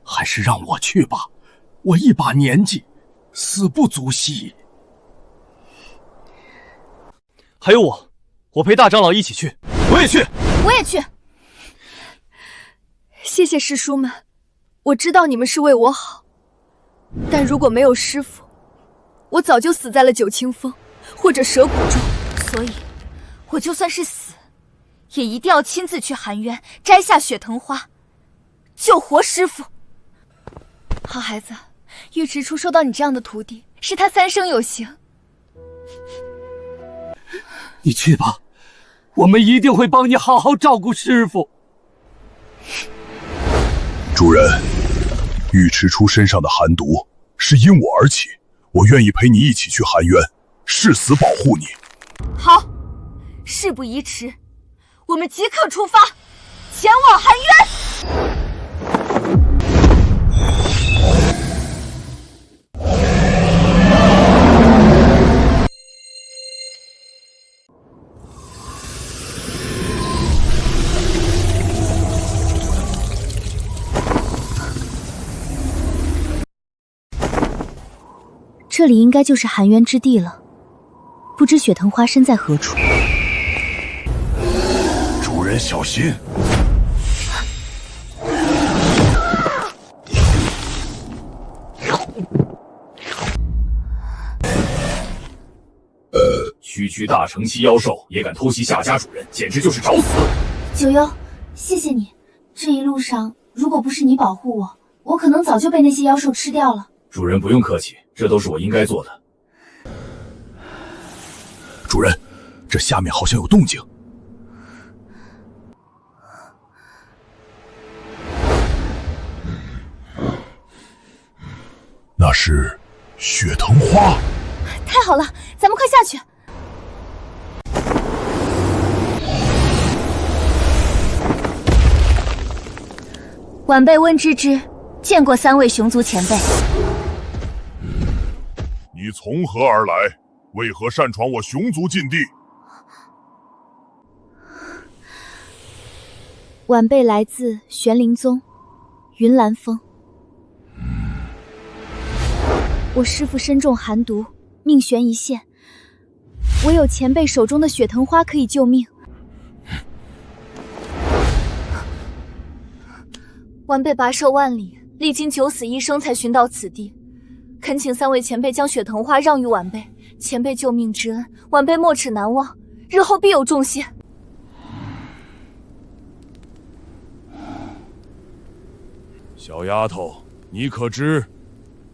还是让我去吧。我一把年纪，死不足惜。还有我陪大长老一起去。我也去，我也去。谢谢师叔们，我知道你们是为我好，但如果没有师父，我早就死在了九清峰或者蛇谷中，所以我就算是死，也一定要亲自去寒渊摘下血藤花，救活师父。好孩子，尉迟初收到你这样的徒弟，是他三生有幸。你去吧，我们一定会帮你好好照顾师父。主人，尉迟初身上的寒毒是因我而起，我愿意陪你一起去寒渊，誓死保护你。好，事不宜迟，我们即刻出发，前往寒渊。这里应该就是寒渊之地了，不知血藤花身在何处。主人小心！区大城西妖兽也敢偷袭下家主人，简直就是找死！九幽，谢谢你，这一路上如果不是你保护我，我可能早就被那些妖兽吃掉了。主人不用客气，这都是我应该做的。主人，这下面好像有动静。那是血藤花。太好了，咱们快下去。晚辈温芝芝见过3位熊族前辈。你从何而来？为何擅闯我熊族禁地？晚辈来自玄灵宗云岚峰。我师父身中寒毒，命悬一线，唯有前辈手中的血藤花可以救命。晚辈跋涉万里，历经9死1生才寻到此地，恳请3位前辈将血藤花让与晚辈，前辈救命之恩，晚辈没齿难忘，日后必有重谢。小丫头，你可知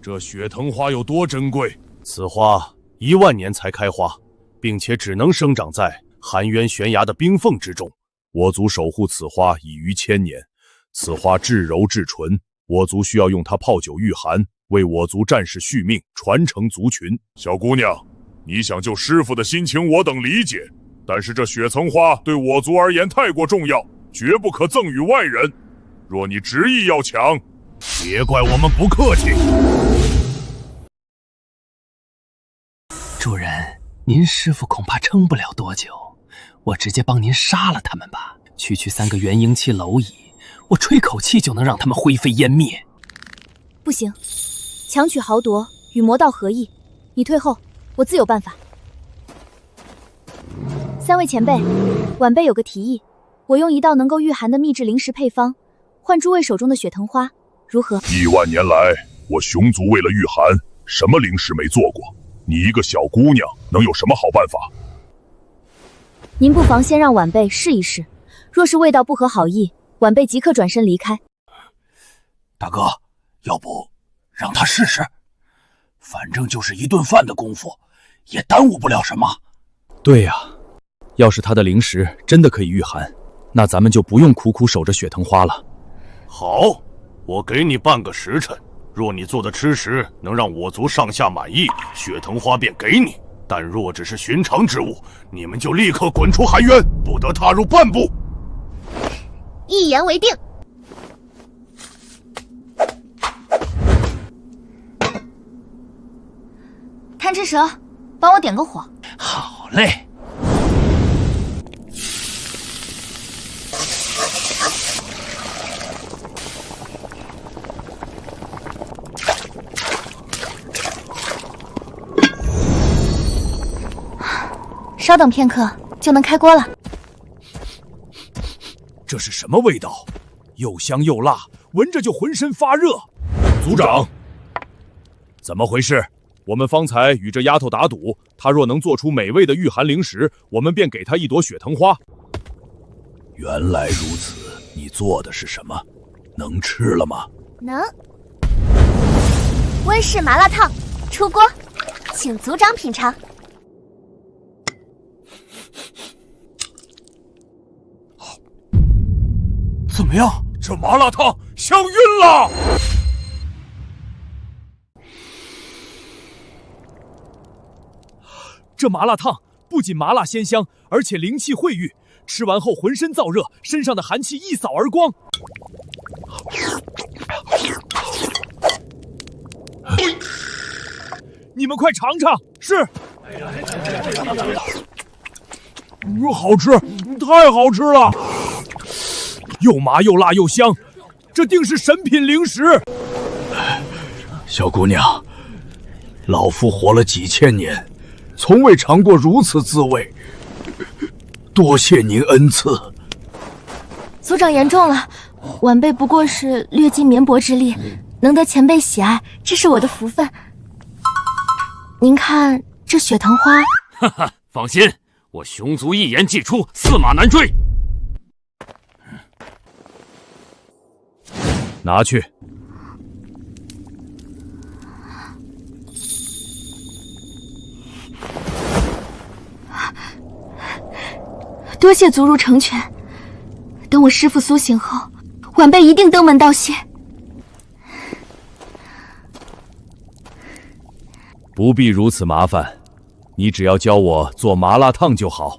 这血藤花有多珍贵？此花10000年才开花，并且只能生长在寒渊悬崖的冰缝之中。我族守护此花已逾1000年，此花至柔至纯，我族需要用它泡酒御寒，为我族战士续命，传承族群。小姑娘，你想救师父的心情我等理解，但是这血藤花对我族而言太过重要，绝不可赠与外人。若你执意要抢，别怪我们不客气。主人，您师父恐怕撑不了多久，我直接帮您杀了他们吧。区3个元婴期蝼蚁，我吹口气就能让他们灰飞烟灭。不行，强取豪夺与魔道合意，你退后，我自有办法。3位前辈，晚辈有个提议，我用一道能够御寒的秘制灵石配方，换诸位手中的雪藤花，如何？1万年来，我熊族为了御寒，什么灵石没做过？你一个小姑娘，能有什么好办法？您不妨先让晚辈试一试，若是味道不合好意，晚辈即刻转身离开。大哥，要不让他试试？反正就是一顿饭的功夫，也耽误不了什么。对呀，要是他的灵石真的可以御寒，那咱们就不用苦苦守着雪藤花了。好，我给你半个时辰，若你做的吃食能让我族上下满意，雪藤花便给你；但若只是寻常之物，你们就立刻滚出寒渊，不得踏入半步。一言为定。贪吃蛇，帮我点个火。好嘞。稍等片刻，就能开锅了。这是什么味道？又香又辣，闻着就浑身发热。族长，怎么回事？我们方才与这丫头打赌，她若能做出美味的御寒灵石，我们便给她一朵雪藤花。原来如此，你做的是什么？能吃了吗？能。温室麻辣烫出锅，请族长品尝。怎么样？这麻辣烫香晕了！这麻辣烫不仅麻辣鲜香，而且灵气汇郁，吃完后浑身燥热，身上的寒气一扫而光。你们快尝尝！是。好吃，太好吃了！又麻又辣又香，这定是神品灵石。小姑娘，老夫活了几千年，从未尝过如此滋味，多谢您恩赐。族长言重了，晚辈不过是略尽绵薄之力，能得前辈喜爱，这是我的福分。您看这雪藤花，哈哈，放心，我熊族一言既出，驷马难追。拿去。多谢族儒成全。等我师父苏醒后，晚辈一定登门道谢。不必如此麻烦，你只要教我做麻辣烫就好。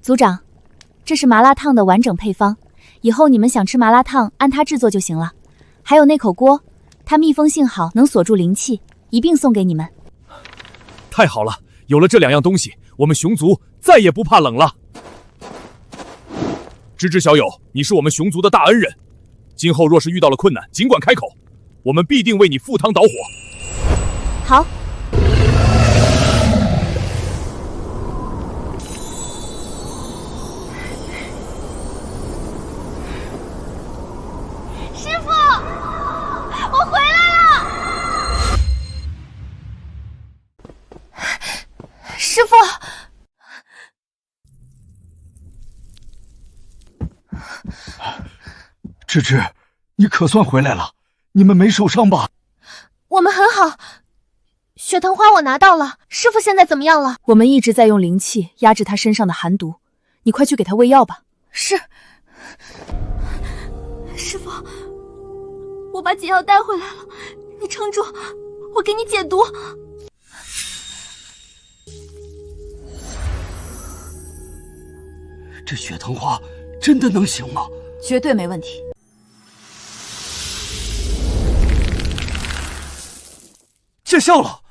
族长，这是麻辣烫的完整配方，以后你们想吃麻辣烫，按它制作就行了。还有那口锅，它密封性好，能锁住灵气，一并送给你们。太好了，有了这2样东西，我们熊族再也不怕冷了。芝芝小友，你是我们熊族的大恩人，今后若是遇到了困难，尽管开口，我们必定为你赴汤蹈火。好。师父，我回来了。师父。芝芝，你可算回来了，你们没受伤吧？我们很好，雪藤花我拿到了，师父现在怎么样了？我们一直在用灵气压制他身上的寒毒，你快去给他喂药吧。是。师父，我把解药带回来了，你撑住，我给你解毒。这雪藤花真的能行吗？绝对没问题。见效了，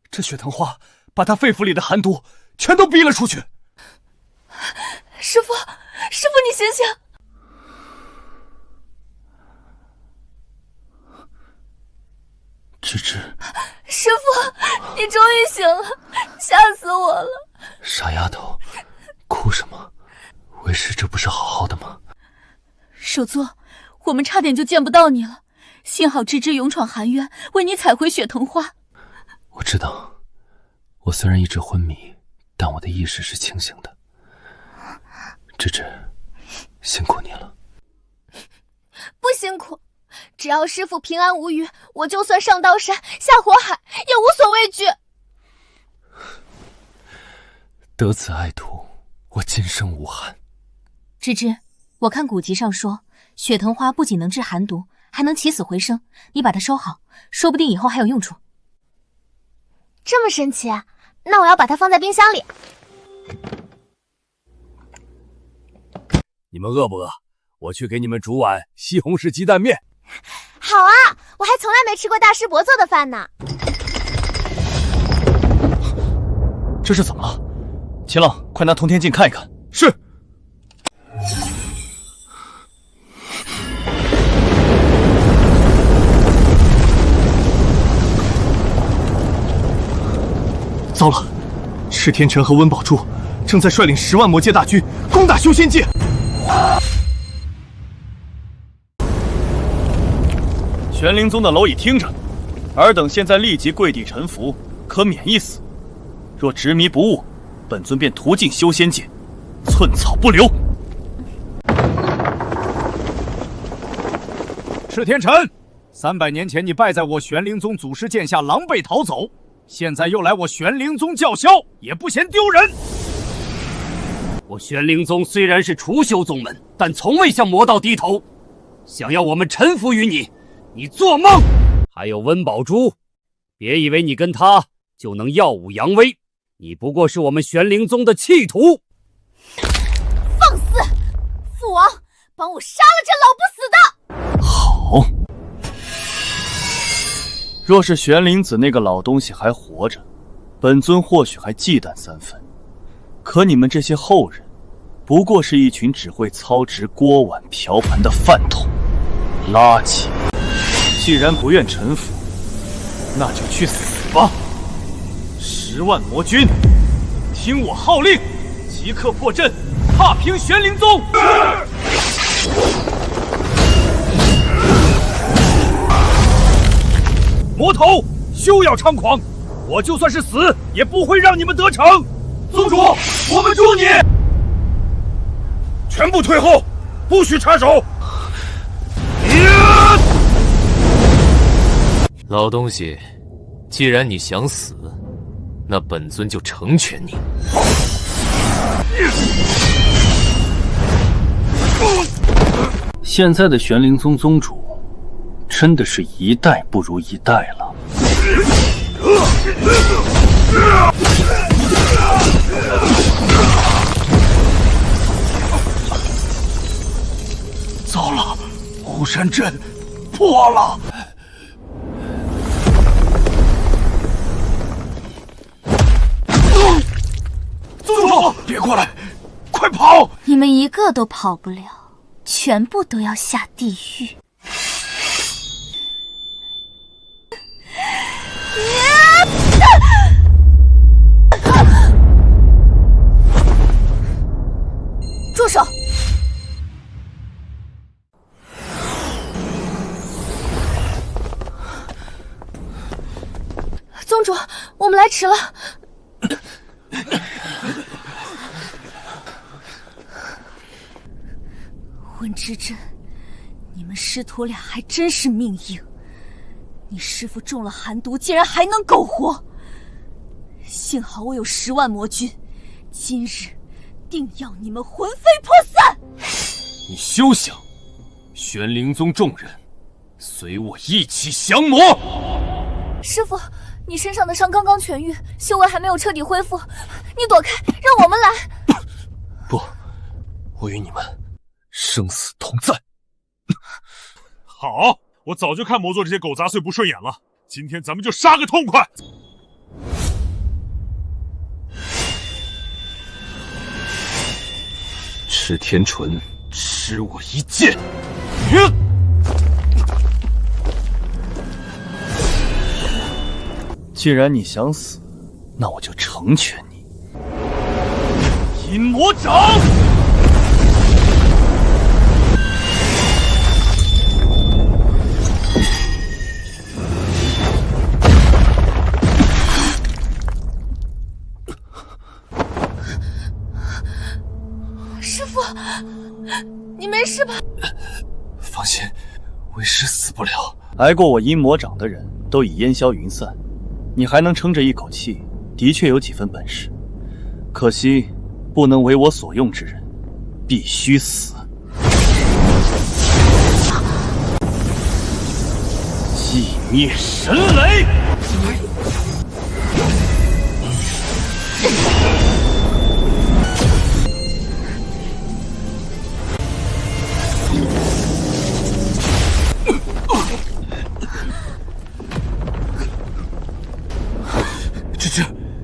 这雪藤花把他肺腑里的寒毒全都逼了出去。师父，师父，你醒醒！芝芝，师父，你终于醒了，吓死我了！傻丫头，哭什么？为师这不是好好的吗？首座，我们差点就见不到你了，幸好芝芝勇闯寒渊，为你采回雪藤花。我知道，我虽然一直昏迷，但我的意识是清醒的。芝芝，辛苦你了。不辛苦，只要师父平安无虞，我就算上刀山下火海也无所畏惧。得此爱徒，我今生无憾。芝芝，我看古籍上说，雪藤花不仅能治寒毒，还能起死回生。你把它收好，说不定以后还有用处。这么神奇，那我要把它放在冰箱里。你们饿不饿？我去给你们煮碗西红柿鸡蛋面。好啊，我还从来没吃过大师伯做的饭呢。这是怎么了？秦朗，快拿通天镜看一看。是。糟了，赤天辰和温宝珠正在率领10万魔界大军攻打修仙界。玄灵宗的蝼蚁听着，尔等现在立即跪地臣服，可免一死。若执迷不悟，本尊便屠尽修仙界，寸草不留。赤天辰，300年前你败在我玄灵宗祖师剑下，狼狈逃走，现在又来我玄灵宗叫嚣，也不嫌丢人。我玄灵宗虽然是除修宗门，但从未向魔道低头。想要我们臣服于你，你做梦！还有温宝珠，别以为你跟他就能耀武扬威，你不过是我们玄灵宗的弃徒。放肆！父王，帮我杀了这老不死的！好。若是玄灵子那个老东西还活着，本尊或许还忌惮3分。可你们这些后人，不过是一群只会操持锅碗瓢盆的饭桶、垃圾。既然不愿臣服，那就去死吧！10万魔军，听我号令，即刻破阵，踏平玄灵宗！魔头，休要猖狂！我就算是死，也不会让你们得逞！宗主，我们助你！全部退后，不许插手！老东西，既然你想死，那本尊就成全你。现在的玄灵宗宗主，真的是一代不如一代了。糟了，护山阵破了！宗主，别过来，快跑！你们一个都跑不了，全部都要下地狱。住手！宗主，我们来迟了。温之真，你们师徒俩还真是命硬。你师父中了寒毒，竟然还能苟活。幸好我有10万魔军，今日定要你们魂飞魄散！你休想！玄灵宗众人，随我一起降魔！师父，你身上的伤刚刚痊愈，修为还没有彻底恢复，你躲开，让我们来。不，我与你们生死同在。好，我早就看魔座这些狗杂碎不顺眼了，今天咱们就杀个痛快！赤天纯，吃我一剑！既然你想死，那我就成全你。阴魔掌！师父，你没事吧？放心，为师死不了。挨过我阴魔掌的人都已烟消云散，你还能撑着一口气，的确有几分本事。可惜，不能为我所用之人，必须死。寂灭神雷！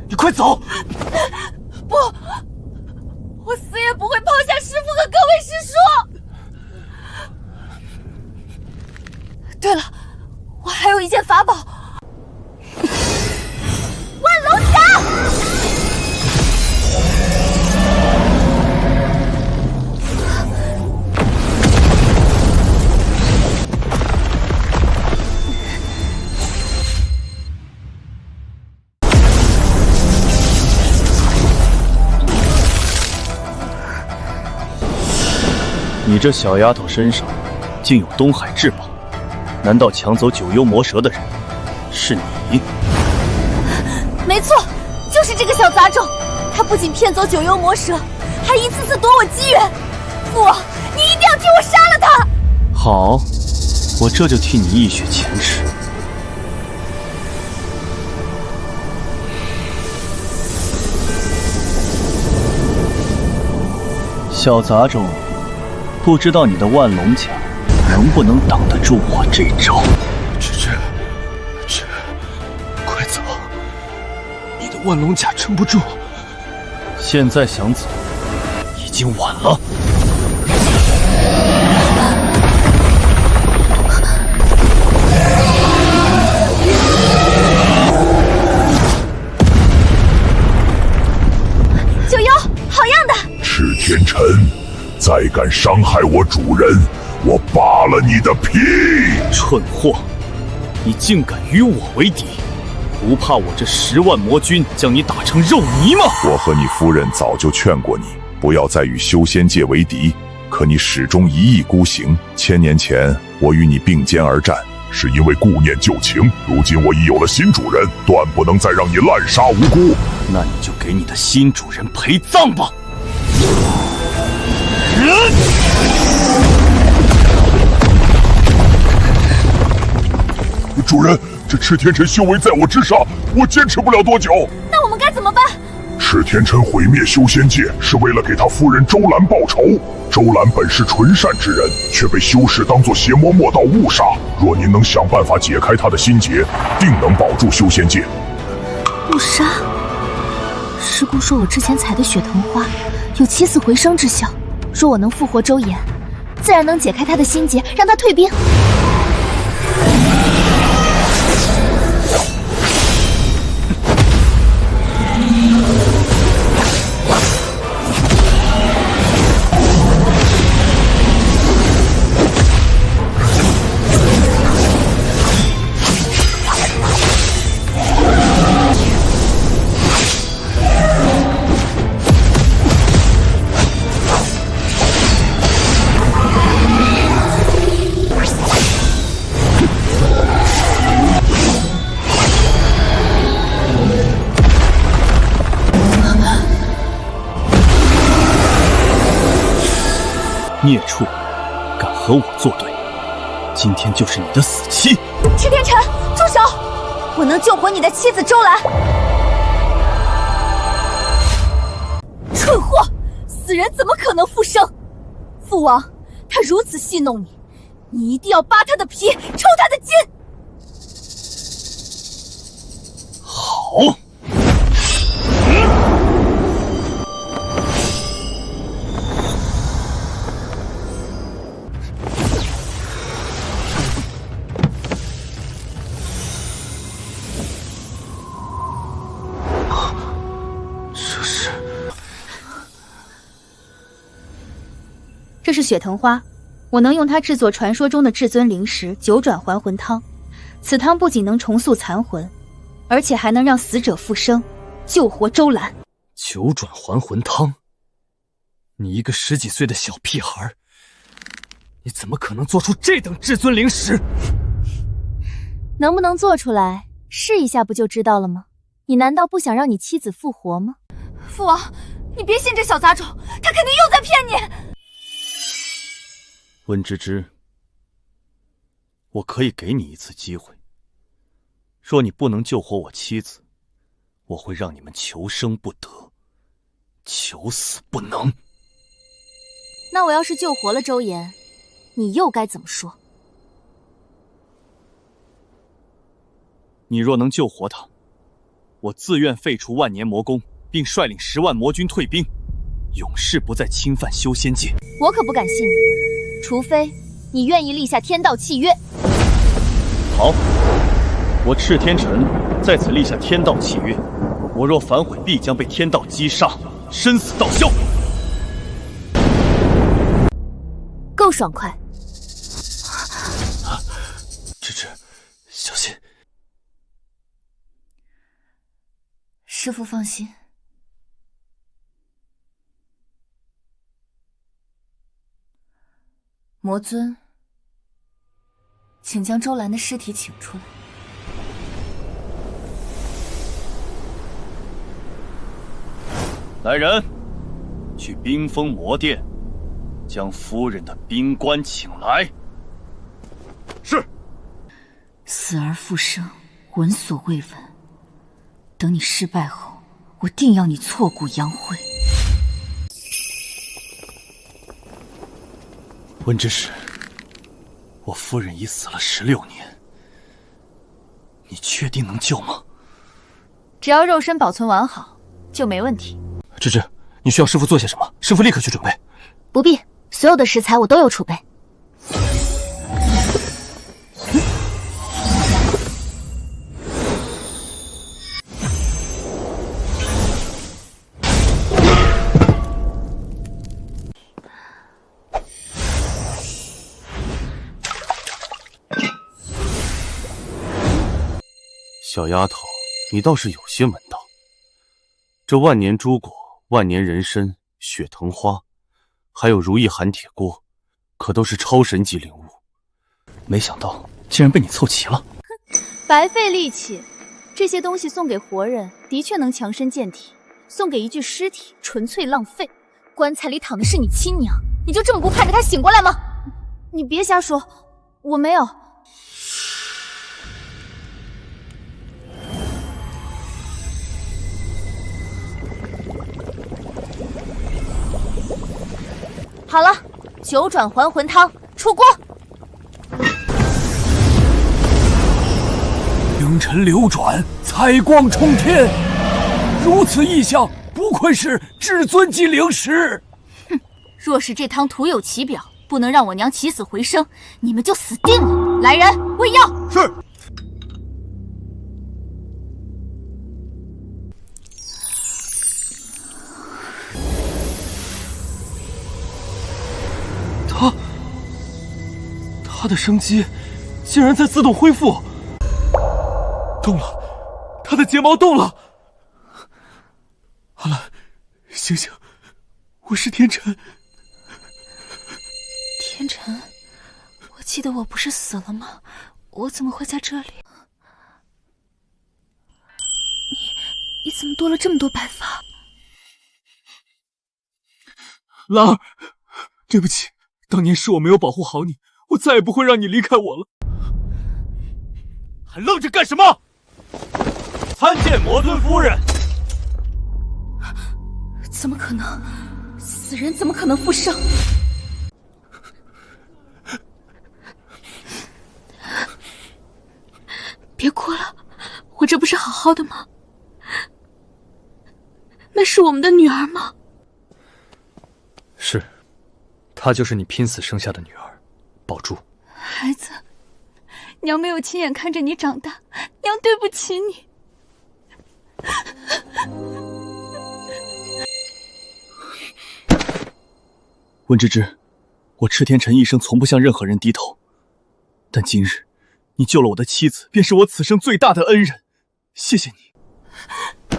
你快走！不，我死也不会抛下师父和各位师叔。对了，我还有一件法宝——万龙甲。你这小丫头身上竟有东海至宝，难道抢走九幽魔蛇的人是你？没错，就是这个小杂种，他不仅骗走九幽魔蛇，还一次次夺我机缘。父王，你一定要替我杀了他！好，我这就替你一雪前耻。小杂种，不知道你的万龙甲能不能挡得住我这招？快走！你的万龙甲撑不住。现在想走，已经晚了。九幽，好样的！赤天辰，再敢伤害我主人，我扒了你的皮！蠢货，你竟敢与我为敌，不怕我这10万魔军将你打成肉泥吗？我和你夫人早就劝过你，不要再与修仙界为敌，可你始终一意孤行。1000年前，我与你并肩而战，是因为顾念旧情。如今我已有了新主人，断不能再让你滥杀无辜。那你就给你的新主人陪葬吧。主人，这赤天辰修为在我之上，我坚持不了多久。那我们该怎么办？赤天辰毁灭修仙界，是为了给他夫人周兰报仇。周兰本是纯善之人，却被修士当作邪魔莫道误杀。若您能想办法解开他的心结，定能保住修仙界。误杀？师姑说我之前采的雪藤花有起死回生之效，若我能复活周岩，自然能解开他的心结，让他退兵。孽畜，敢和我作对，今天就是你的死期！赤天辰，住手！我能救活你的妻子周兰。蠢货，死人怎么可能复生？父王，他如此戏弄你，你一定要扒他的皮，抽他的筋。好。这是血藤花，我能用它制作传说中的至尊灵石九转还魂汤。此汤不仅能重塑残魂，而且还能让死者复生，救活周兰。九转还魂汤？你一个10几岁的小屁孩，你怎么可能做出这等至尊灵石？能不能做出来，试一下不就知道了吗？你难道不想让你妻子复活吗？父王，你别信这小杂种，他肯定又在骗你。温芝芝，我可以给你一次机会。若你不能救活我妻子，我会让你们求生不得，求死不能。那我要是救活了周岩，你又该怎么说？你若能救活他，我自愿废除万年魔宫，并率领10万魔军退兵，永世不再侵犯修仙界。我可不敢信你，除非你愿意立下天道契约。好，我赤天辰在此立下天道契约，我若反悔，必将被天道击杀，身死道消。够爽快。芝芝，小心。师父放心，魔尊，请将周兰的尸体请出来。来人，去冰封魔殿，将夫人的冰棺请来。是。死而复生，闻所未闻。等你失败后，我定要你挫骨扬灰。温之使，我夫人已死了16年，你确定能救吗？只要肉身保存完好，就没问题。芝芝，你需要师父做些什么？师父立刻去准备。不必，所有的食材我都有储备。小丫头，你倒是有些门道。这万年珠果、万年人参、血藤花，还有如意寒铁锅，可都是超神级灵物。没想到竟然被你凑齐了。白费力气，这些东西送给活人的确能强身健体，送给一具尸体纯粹浪费。棺材里躺的是你亲娘，你就这么不盼着她醒过来吗？你别瞎说，我没有。好了，九转还魂汤出锅。星辰流转，彩光冲天，如此异象，不愧是至尊级灵石。哼，若是这汤徒有其表，不能让我娘起死回生，你们就死定了。来人，喂药。是。他的生机竟然在自动恢复，动了，他的睫毛动了。好了，醒醒，我是天辰。天辰，我记得我不是死了吗？我怎么会在这里？你怎么多了这么多白发？兰儿，对不起，当年是我没有保护好你。我再也不会让你离开我了。还愣着干什么？参见魔尊夫人。怎么可能？死人怎么可能复生？别哭了，我这不是好好的吗？那是我们的女儿吗？是，她就是你拼死生下的女儿。宝珠，孩子，娘没有亲眼看着你长大，娘对不起你。温芝芝，我赤天辰一生从不向任何人低头，但今日你救了我的妻子，便是我此生最大的恩人，谢谢你。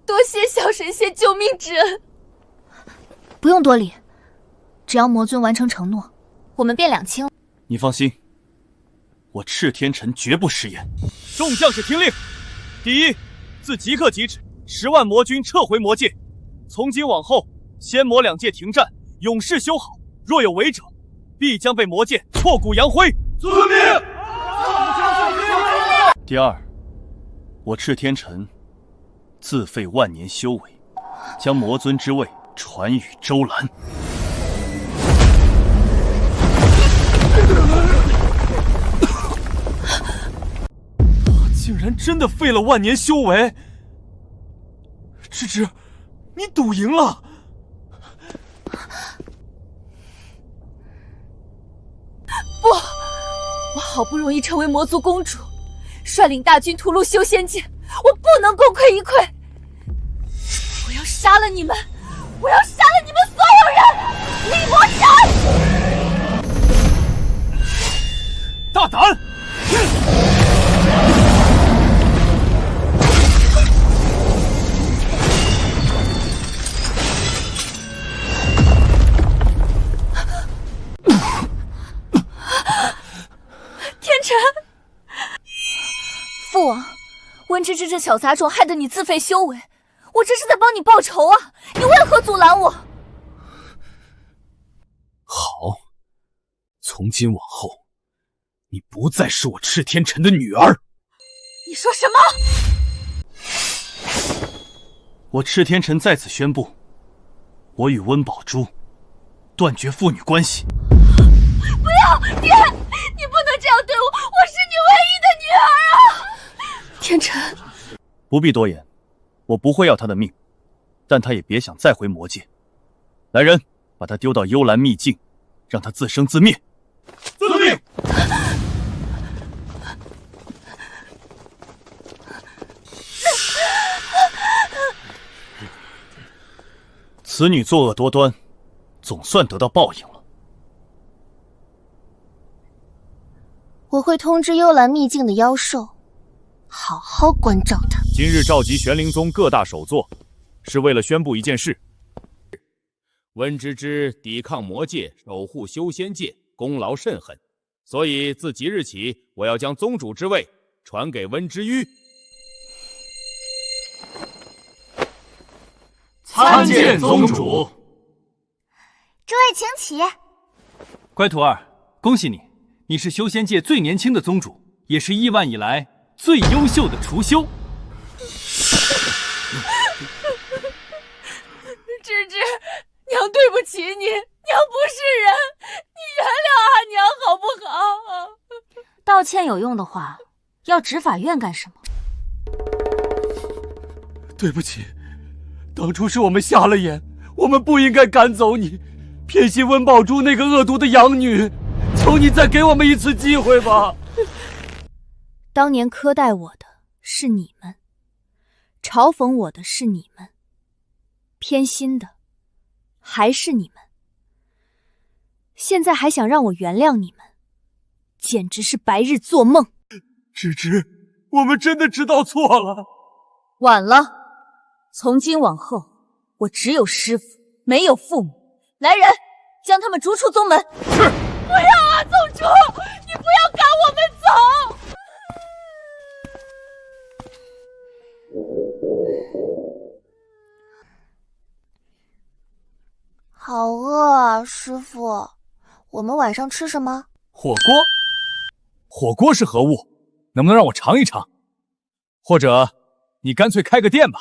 多谢小神仙救命之恩。不用多礼，只要魔尊完成承诺，我们便两清了。你放心，我赤天辰绝不食言。众将士听令：第一，自即刻即止，10万魔军撤回魔界。从今往后，仙魔两界停战，永世修好。若有违者，必将被魔界挫骨扬灰。遵命。第二，我赤天辰自废万年修为，将魔尊之位传与周兰。他竟然真的废了万年修为！芝芝，你赌赢了！不，我好不容易成为魔族公主，率领大军屠戮修仙界，我不能功亏一篑。我要杀了你们！我要杀了你们所有人！立魔斩！大胆！天辰，父王，温芝芝这小杂种害得你自废修为，我这是在帮你报仇啊！你为何阻拦我？好，从今往后，你不再是我赤天辰的女儿。你说什么？我赤天辰在此宣布，我与温宝珠断绝父女关系。不要，爹！你不能这样对我，我是你唯一的女儿啊！天辰，不必多言，我不会要他的命，但他也别想再回魔界。来人，把他丢到幽兰秘境，让他自生自灭。遵命。此女作恶多端，总算得到报应了。我会通知幽兰秘境的妖兽，好好关照他。今日召集玄灵宗各大首座，是为了宣布一件事：温芝芝抵抗魔界，守护修仙界，功劳甚狠，所以自即日起，我要将宗主之位传给温之玉。参见宗主。诸位请起。乖徒儿，恭喜你，你是修仙界最年轻的宗主，也是亿万以来最优秀的除修。芝芝，娘对不起你，娘不是人，你原谅阿娘好不好？道歉有用的话，要执法院干什么？对不起，当初是我们瞎了眼，我们不应该赶走你，偏心温宝珠那个恶毒的养女。求你再给我们一次机会吧！当年苛待我的是你们，嘲讽我的是你们，偏心的还是你们。现在还想让我原谅你们，简直是白日做梦。芝芝，我们真的知道错了。晚了，从今往后，我只有师父，没有父母。来人，将他们逐出宗门。是。不要啊，宗主！你不要赶我们走！好饿啊，师父。我们晚上吃什么？火锅？火锅是何物？能不能让我尝一尝？或者，你干脆开个店吧。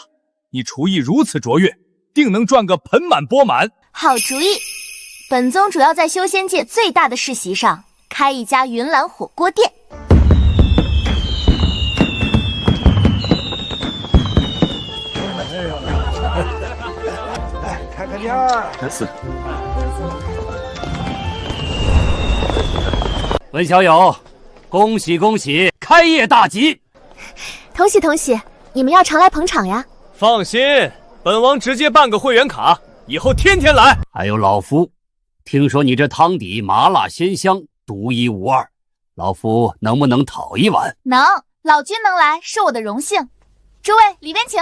你厨艺如此卓越，定能赚个盆满钵满。好主意！本宗主要在修仙界最大的世袭上开一家云岚火锅店。来，开个店儿。温小友，恭喜恭喜，开业大吉！同喜同喜，你们要常来捧场呀。放心，本王直接办个会员卡，以后天天来。还有老夫。听说你这汤底麻辣鲜香，独一无二，老夫能不能讨一碗？能，老君能来是我的荣幸。诸位里边请。